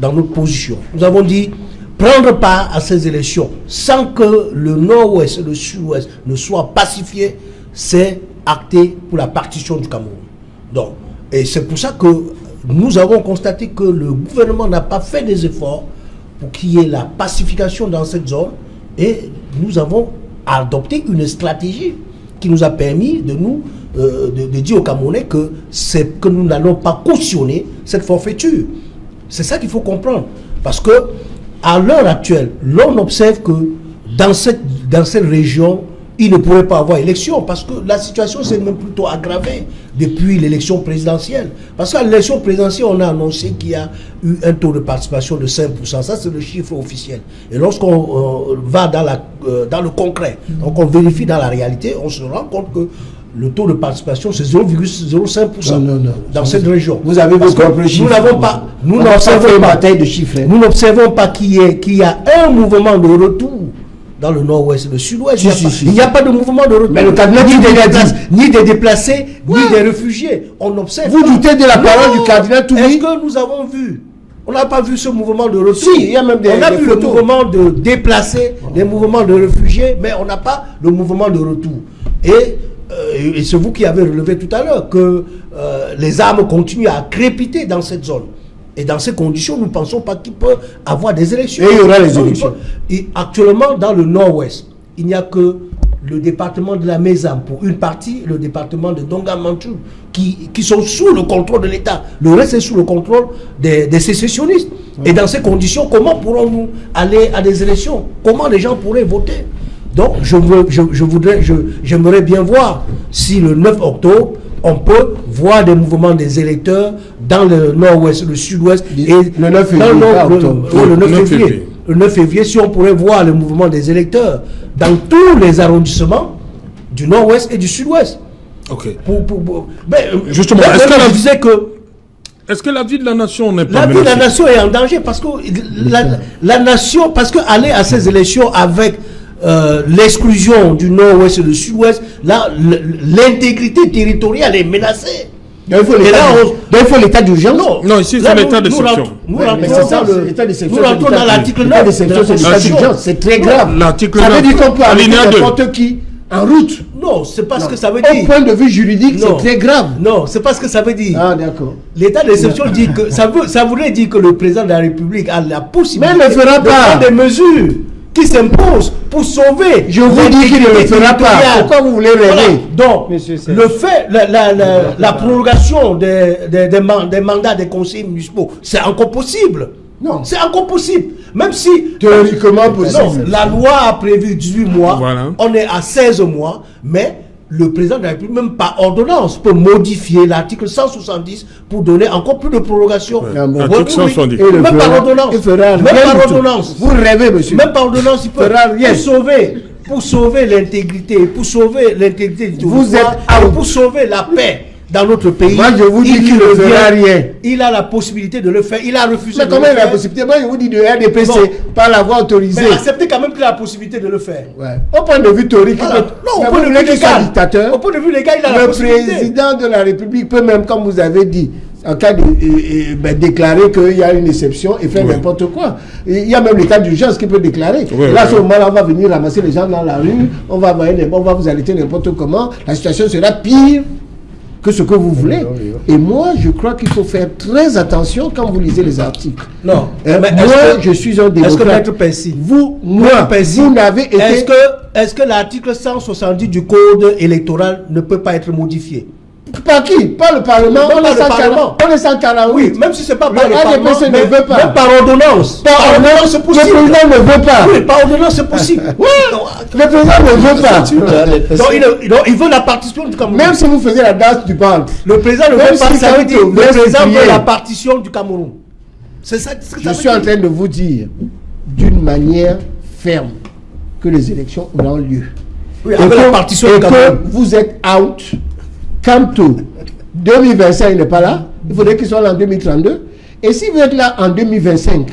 Speaker 4: dans notre position. Nous avons dit, prendre part à ces élections sans que le nord-ouest et le sud-ouest ne soient pacifiés, c'est acté pour la partition du Cameroun. Donc, et c'est pour ça que nous avons constaté que le gouvernement n'a pas fait des efforts pour qu'il y ait la pacification dans cette zone, et nous avons adopté une stratégie qui nous a permis de nous de dire aux Camerounais que nous n'allons pas cautionner cette forfaiture. C'est ça qu'il faut comprendre. Parce que à l'heure actuelle, l'on observe que dans cette région, il ne pourrait pas avoir élection, parce que la situation s'est même plutôt aggravée depuis l'élection présidentielle. Parce qu'à l'élection présidentielle, on a annoncé qu'il y a eu un taux de participation de 5%. Ça, c'est le chiffre officiel. Et lorsqu'on va dans le concret, donc on vérifie dans la réalité, on se rend compte que le taux de participation, c'est 0,05% dans cette région.
Speaker 5: Vous avez vos propres chiffres.
Speaker 4: Nous n'observons pas qu'il y a un mouvement de retour dans le nord-ouest et le sud-ouest. Il n'y a pas de mouvement de retour.
Speaker 5: Mais le cabinet
Speaker 4: ni des déplacés, ni des réfugiés. On observe.
Speaker 5: Vous doutez de la parole du cardinal Toumi?
Speaker 4: Est-ce que nous avons vu? On n'a pas vu ce mouvement de retour.
Speaker 5: Si, il y a même
Speaker 4: on a vu le mouvement de déplacés, les mouvements de réfugiés, mais on n'a pas le mouvement de retour. Et c'est vous qui avez relevé tout à l'heure que les armes continuent à crépiter dans cette zone. Et dans ces conditions, nous ne pensons pas qu'il peut avoir des élections.
Speaker 5: Et il y aura les élections.
Speaker 4: Et actuellement, dans le nord-ouest, il n'y a que le département de la Mézam, pour une partie, le département de Donga-Mantou, qui sont sous le contrôle de l'État. Le reste est sous le contrôle des sécessionnistes. Et dans ces conditions, comment pourrons-nous aller à des élections? Comment les gens pourraient voter? Donc, j'aimerais bien voir si le 9 octobre, on peut voir des mouvements des électeurs dans le nord-ouest, le sud-ouest et
Speaker 5: le 9 février.
Speaker 4: Le 9 février, si on pourrait voir le mouvement des électeurs dans tous les arrondissements du nord-ouest et du sud-ouest.
Speaker 1: Ok.
Speaker 4: Justement,
Speaker 1: est-ce que la vie de la nation n'est pas
Speaker 4: menacée? La vie de la nation est en danger parce que la nation, parce qu'aller à ces élections avec l'exclusion du nord-ouest et du sud-ouest, là, l'intégrité territoriale est menacée.
Speaker 5: Donc il faut l'état d'urgence.
Speaker 1: Non, ici c'est l'état d'exception.
Speaker 4: Nous rentrons dans l'article 9.
Speaker 5: C'est très grave.
Speaker 1: L'article
Speaker 5: 9. Ça veut dire qu'on peut arrêter n'importe qui en route.
Speaker 4: Non, c'est pas ce que ça veut dire.
Speaker 5: Au point de vue juridique, c'est très grave.
Speaker 4: Non, c'est pas ce que ça veut dire.
Speaker 5: Ah, d'accord.
Speaker 4: L'état d'exception dit que ça voudrait dire que le président de la République a la possibilité
Speaker 5: de prendre
Speaker 4: des mesures qui s'imposent pour sauver.
Speaker 5: Je vous dis qu'il ne le fera pas. Pourquoi vous voulez rêver?
Speaker 4: Donc, le fait, la prolongation des mandats des conseillers municipaux, c'est encore possible.
Speaker 5: Non.
Speaker 4: C'est encore possible. Même si...
Speaker 5: Théoriquement possible.
Speaker 4: Non, la loi a prévu 18 mois.
Speaker 1: Voilà.
Speaker 4: On est à 16 mois. Mais le président de la République, même par ordonnance, peut modifier l'article 170 pour donner encore plus de prolongation.
Speaker 1: Ouais. L'article 170.
Speaker 4: Même par ordonnance.
Speaker 5: Même par ordonnance. Vous rêvez, monsieur.
Speaker 4: Même par ordonnance, il peut pour sauver l'intégrité, pour sauver l'intégrité du pouvoir, pour sauver la paix dans notre pays.
Speaker 5: Moi, je vous dis qu'il ne fera rien.
Speaker 4: Il a la possibilité de le faire. Il a refusé
Speaker 5: de le faire. Mais comment il a la possibilité? Moi, je vous dis de RDPC, pas l'avoir autorisé.
Speaker 4: Mais acceptez quand même qu'il a la possibilité de le faire.
Speaker 5: Ouais. Au point de vue théorique,
Speaker 4: au point de vue légal,
Speaker 5: dictateur,
Speaker 4: au point de vue légal, il a la possibilité.
Speaker 5: Le président de la République peut même, comme vous avez dit, en cas de déclarer qu'il y a une exception et faire n'importe quoi. Il y a même l'état d'urgence qui peut déclarer. Là, à ce moment-là, on va venir ramasser les gens dans la rue, on va vous arrêter n'importe comment. La situation sera pire que ce que vous voulez. Et moi, je crois qu'il faut faire très attention quand vous lisez les articles.
Speaker 4: Non.
Speaker 5: Moi, je suis un démocrate.
Speaker 4: Est-ce que Maître Percy,
Speaker 5: vous n'avez été...
Speaker 4: Est-ce que l'article 170 du Code électoral ne peut pas être modifié?
Speaker 5: Par qui? Par le Parlement. On est sans Parlement.
Speaker 4: Oui, même si c'est pas par le Parlement,
Speaker 5: ne veut pas.
Speaker 4: Même par ordonnance. Par ordonnance, c'est possible.
Speaker 5: Le président ne veut pas.
Speaker 4: Oui, par ordonnance, c'est possible.
Speaker 5: Oui, le président ne veut pas.
Speaker 4: Donc, il veut la partition du Cameroun.
Speaker 5: Même si vous faisiez la danse du ventre.
Speaker 4: Le président ne veut pas, ça veut dire le président veut la partition du Cameroun. C'est ça.
Speaker 5: Je suis en train de vous dire d'une manière ferme que les élections auront lieu.
Speaker 4: Oui, avec la partition du Cameroun.
Speaker 5: Et que vous êtes out. Quant au 2025, il n'est pas là. Il faudrait qu'il soit là en 2032. Et s'il veut être là en 2025,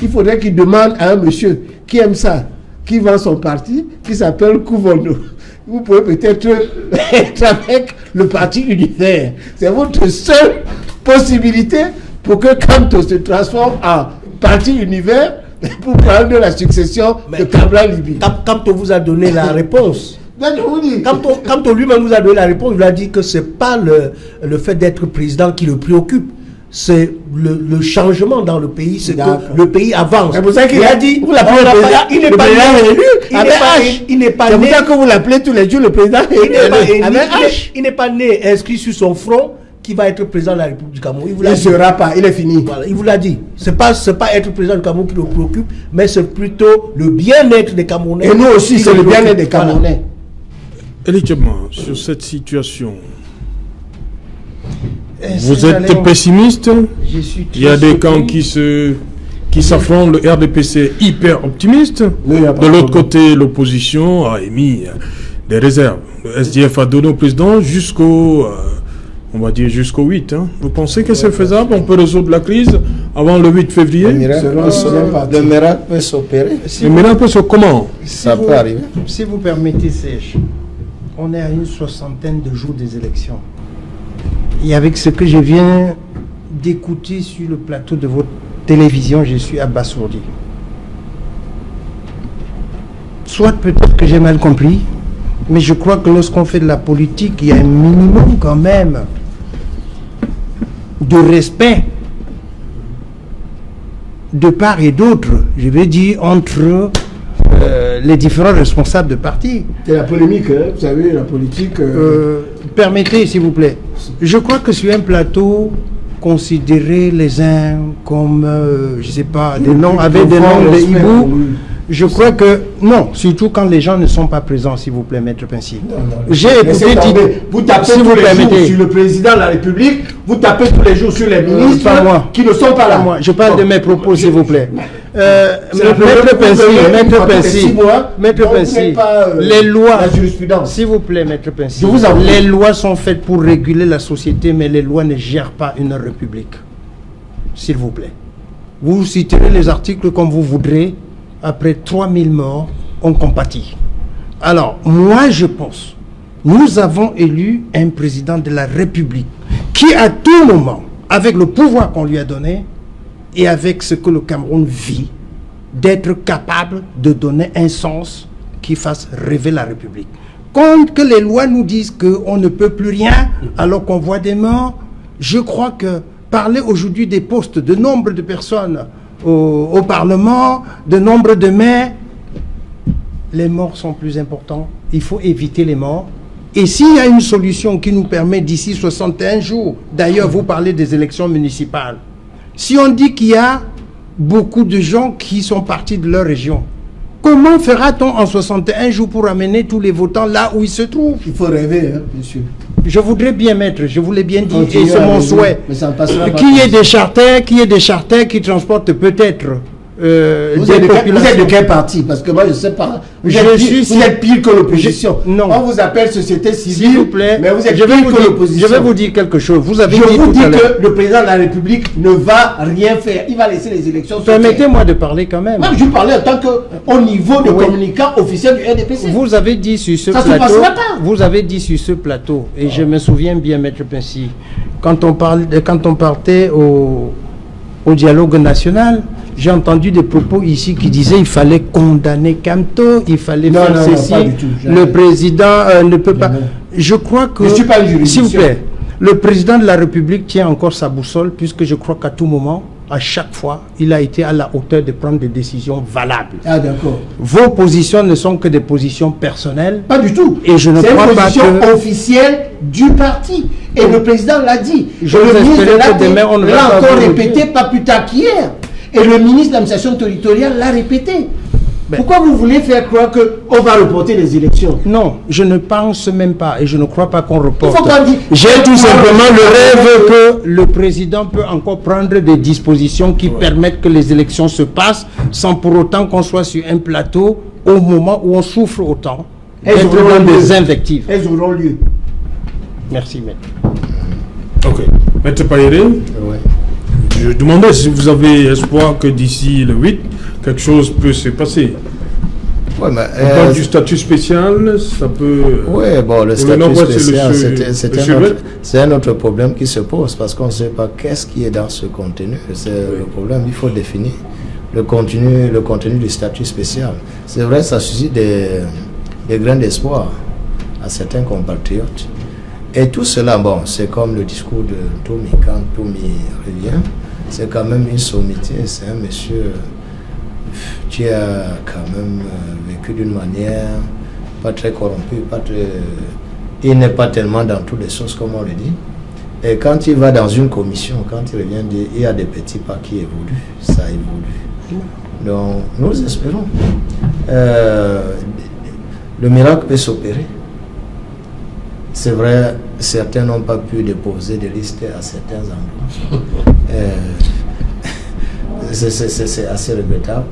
Speaker 5: il faudrait qu'il demande à un monsieur qui aime ça, qui vend son parti, qui s'appelle Kouvondo. Vous pouvez peut-être être avec le parti unitaire. C'est votre seule possibilité pour que Kanto se transforme en parti unitaire pour prendre la succession de Cabral Libye.
Speaker 4: Quand on vous a donné la réponse, quand on lui-même vous a donné la réponse, il a dit que ce n'est pas le fait d'être président qui le préoccupe. C'est le changement dans le pays, c'est que le pays avance.
Speaker 5: C'est pour ça qu'il
Speaker 4: a dit,
Speaker 5: vous l'appelez le président,
Speaker 4: il n'est pas né, il n'est pas
Speaker 5: c'est
Speaker 4: né.
Speaker 5: pour ça que vous l'appelez tous les jours le président.
Speaker 4: Il n'est pas né inscrit sur son front qui va être président de la République du Cameroun.
Speaker 5: Il ne sera pas, il est fini.
Speaker 4: Voilà, il vous l'a dit. C'est pas être président du Cameroun qui le préoccupe, mais c'est plutôt le bien-être des Camerounais.
Speaker 5: Et nous aussi, c'est le bien-être des Camerounais.
Speaker 1: Elie Tchema, sur cette situation, vous êtes pessimiste? Il y a des camps qui s'affrontent. Le RDPC est hyper optimiste. De l'autre côté, l'opposition a émis des réserves. Le SDF a donné au président jusqu'au 8. Vous pensez que c'est faisable? On peut résoudre la crise avant le 8 février?
Speaker 2: Le miracle peut s'opérer.
Speaker 1: Le miracle peut se comment?
Speaker 2: Ça peut arriver.
Speaker 3: Si vous permettez, Serge, on est à une 60aine de jours des élections. Et avec ce que je viens d'écouter sur le plateau de votre télévision, je suis abasourdi. Soit peut-être que j'ai mal compris, mais je crois que lorsqu'on fait de la politique, il y a un minimum quand même de respect de part et d'autre, je vais dire, entre les différents responsables de partis.
Speaker 5: C'est la polémique, hein, vous savez, la politique...
Speaker 3: Permettez, s'il vous plaît. Je crois que sur un plateau, considérer les uns comme, je ne sais pas, des noms, avec des noms de hibou, je crois que, non, surtout quand les gens ne sont pas présents, s'il vous plaît, Maître Pensy. J'ai écouté...
Speaker 5: Vous tapez tous les jours sur le président de la République, vous tapez tous les jours sur les ministres qui ne sont pas là.
Speaker 3: Moi, je parle de mes propos, s'il vous plaît. Maître Pensy, les lois, s'il vous plaît, Maître Pensy, les lois sont faites pour réguler la société, mais les lois ne gèrent pas une république. S'il vous plaît. Vous citerez les articles comme vous voudrez. Après 3000 morts, on compatit. Alors, moi, je pense, nous avons élu un président de la République qui, à tout moment, avec le pouvoir qu'on lui a donné et avec ce que le Cameroun vit, d'être capable de donner un sens qui fasse rêver la République. Quand que les lois nous disent qu'on ne peut plus rien alors qu'on voit des morts, je crois que parler aujourd'hui des postes, de nombre de personnes au Parlement, de nombre de maires, les morts sont plus importants. Il faut éviter les morts. Et s'il y a une solution qui nous permet d'ici 61 jours, d'ailleurs vous parlez des élections municipales, si on dit qu'il y a beaucoup de gens qui sont partis de leur région, comment fera-t-on en 61 jours pour amener tous les votants là où ils se trouvent?
Speaker 5: Il faut rêver, hein, monsieur.
Speaker 3: Je voudrais bien mettre, je vous l'ai bien dit, et c'est mon souhait,
Speaker 5: qu'il
Speaker 3: y ait des charters qui transportent peut-être
Speaker 5: vous êtes de quel parti? Parce que moi je ne sais pas. Vous êtes pire que l'opposition.
Speaker 3: Non.
Speaker 5: On vous appelle société civile,
Speaker 3: s'il vous plaît,
Speaker 5: mais vous êtes pire que l'opposition.
Speaker 3: Je vais vous dire quelque chose.
Speaker 5: Je vous dis que le président de la République ne va rien faire. Il va laisser les élections.
Speaker 3: Permettez-moi de parler quand même.
Speaker 5: Non, je parlais en tant qu'au niveau de communicant officiel du RDPC.
Speaker 3: Vous avez dit sur ce plateau. Vous avez dit sur ce plateau, et je me souviens bien, Maître Pensy, quand on partait au dialogue national, j'ai entendu des propos ici qui disaient qu'il fallait condamner Camto, il fallait faire ceci, le président ne peut pas... Je crois que, s'il vous plaît, le président de la République tient encore sa boussole, puisque je crois qu'à tout moment, à chaque fois, il a été à la hauteur de prendre des décisions valables.
Speaker 5: Ah d'accord.
Speaker 3: Vos positions ne sont que des positions personnelles.
Speaker 5: Pas du tout.
Speaker 3: Et je ne crois pas que...
Speaker 5: C'est une position officielle du parti. Et le président l'a dit.
Speaker 3: Je vous espère que demain, on ne va pas
Speaker 5: encore répété, pas plus tard qu'hier. Et le ministre de l'administration territoriale l'a répété. Pourquoi vous voulez faire croire qu'on va reporter les élections?
Speaker 3: Non, je ne pense même pas et je ne crois pas qu'on reporte.
Speaker 5: J'ai
Speaker 3: tout simplement le rêve que le président peut encore prendre des dispositions qui permettent que les élections se passent sans pour autant qu'on soit sur un plateau au moment où on souffre autant d'être dans des invectives.
Speaker 5: Elles auront lieu.
Speaker 3: Merci, maître.
Speaker 1: Ok. Maître Payere, je demandais si vous avez espoir que d'ici le 8, quelque chose peut se passer.
Speaker 2: Ouais, mais,
Speaker 1: on parle du statut spécial, ça peut...
Speaker 2: Oui, bon, le statut spécial, c'est un autre problème qui se pose parce qu'on ne sait pas qu'est-ce qui est dans ce contenu. C'est le problème, il faut définir le contenu du statut spécial. C'est vrai, ça suscite des grains d'espoir à certains compatriotes. Et tout cela, bon, c'est comme le discours de Toumi, quand Toumi revient, c'est quand même une sommité, c'est un monsieur qui a quand même vécu d'une manière pas très corrompue, il n'est pas tellement dans toutes les choses comme on le dit. Et quand il va dans une commission, quand il revient, il y a des petits pas qui évoluent, ça évolue. Donc nous espérons. Le miracle peut s'opérer. C'est vrai, certains n'ont pas pu déposer des listes à certains endroits. C'est assez regrettable.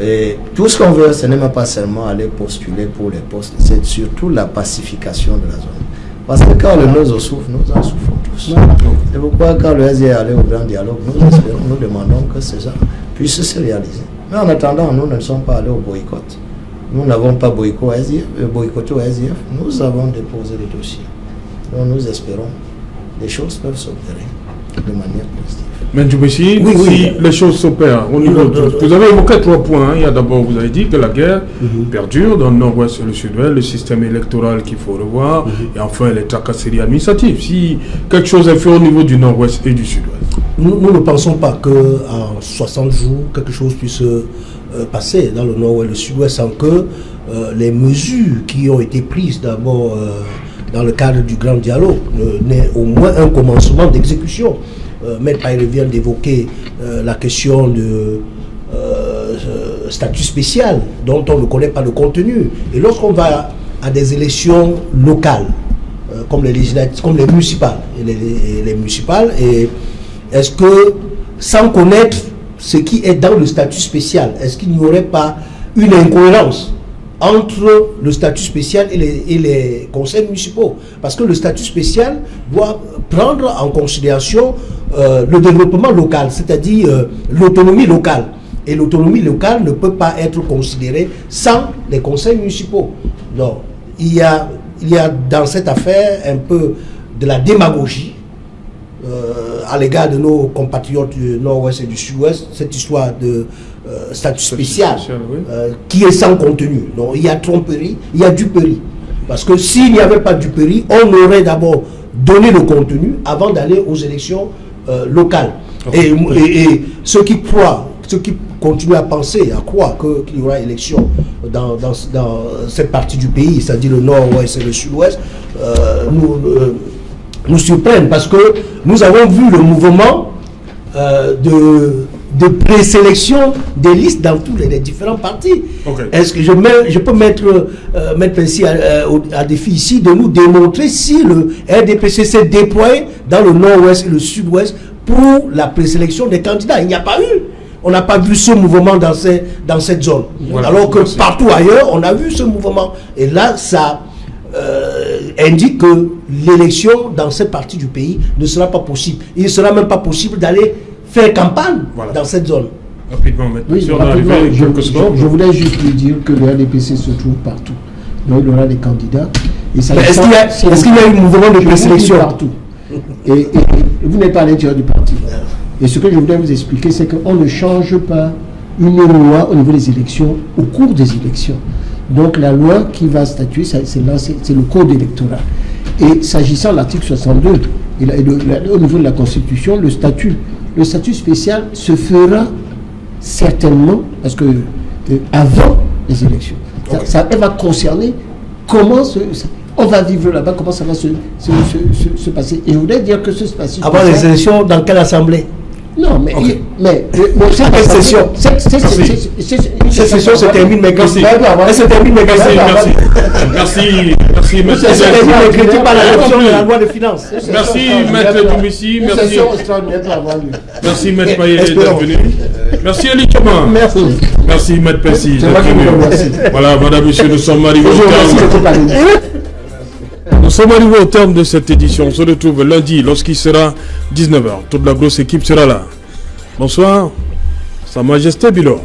Speaker 2: Et tout ce qu'on veut, ce n'est même pas seulement aller postuler pour les postes, c'est surtout la pacification de la zone. Parce que quand le nôtre souffre, nous en souffrons tous. C'est pourquoi quand le SDI est allé au grand dialogue, nous espérons, nous demandons que ces gens puissent se réaliser. Mais en attendant, nous ne sommes pas allés au boycott. Nous n'avons pas boycotté au SDF, nous avons déposé les dossiers. Donc nous espérons que les choses peuvent s'opérer de manière positive.
Speaker 1: Mais si les choses s'opèrent au niveau vous avez évoqué 3 points. Hein. Il y a d'abord, vous avez dit que la guerre perdure dans le nord-ouest et le sud-ouest, le système électoral qu'il faut revoir, et enfin les tracasseries administratives. Si quelque chose est fait au niveau du nord-ouest et du sud-ouest.
Speaker 4: Nous ne pensons pas qu'en 60 jours, quelque chose puisse passer dans le nord-ouest et le sud-ouest sans que les mesures qui ont été prises d'abord dans le cadre du grand dialogue n'aient au moins un commencement d'exécution. Maître Paille vient d'évoquer la question de statut spécial dont on ne connaît pas le contenu. Et lorsqu'on va à des élections locales, comme les législatives, comme les municipales, est-ce que sans connaître ce qui est dans le statut spécial, est-ce qu'il n'y aurait pas une incohérence entre le statut spécial et les conseils municipaux? Parce que le statut spécial doit prendre en considération le développement local, c'est-à-dire l'autonomie locale. Et l'autonomie locale ne peut pas être considérée sans les conseils municipaux. Donc, il y a dans cette affaire un peu de la démagogie à l'égard de nos compatriotes du nord-ouest et du sud-ouest, cette histoire de statut spécial, qui est sans contenu. Donc il y a tromperie, il y a duperie. Parce que s'il n'y avait pas de duperie, on aurait d'abord donné le contenu avant d'aller aux élections locales. Okay. Et ceux qui croient, ceux qui continuent à penser, à croire qu'il y aura élection dans cette partie du pays, c'est-à-dire le nord-ouest et le sud-ouest, nous surprennent parce que nous avons vu le mouvement de présélection des listes dans tous les différents partis. Okay. Est-ce que je peux mettre ici à défi ici de nous démontrer si le RDPC s'est déployé dans le nord-ouest et le sud-ouest pour la présélection des candidats? Il n'y a pas eu. On n'a pas vu ce mouvement dans cette zone. Voilà, alors que partout ailleurs, on a vu ce mouvement. Et là, ça indique que l'élection dans cette partie du pays ne sera pas possible. Il ne sera même pas possible d'aller faire campagne dans cette zone.
Speaker 1: Rapidement,
Speaker 5: je voulais juste lui dire que le RDPC se trouve partout. Donc il y aura des candidats. Est-ce
Speaker 4: qu'il y a eu un mouvement de présélection
Speaker 5: partout? Et vous n'êtes pas à l'intérieur du parti. Et ce que je voudrais vous expliquer, c'est qu'on ne change pas une loi au niveau des élections, au cours des élections. Donc la loi qui va statuer, c'est le code électoral. Et s'agissant de l'article 62, au niveau de la Constitution, le statut spécial se fera certainement, parce que avant les élections. Elle va concerner comment on va vivre là-bas, comment ça va se passer. Et je voudrais dire que ce statut
Speaker 4: avant les élections, dans quelle assemblée?
Speaker 5: Non, mais
Speaker 4: cette session. Cette session se termine mercredi. Elle se termine mercredi.
Speaker 1: Merci.
Speaker 4: Elle se termine mercredi par l'adoption de la loi de finances.
Speaker 1: Merci, Maître Dumissi. Merci, Maître Paye d'être venu. Merci, Elie Thomas. Merci, Maître Pessi d'être venu. Voilà, madame, monsieur, nous sommes arrivés au terme. Nous sommes arrivés au terme de cette édition. On se retrouve lundi lorsqu'il sera 19h. Toute la grosse équipe sera là. Bonsoir. Sa Majesté Bilo.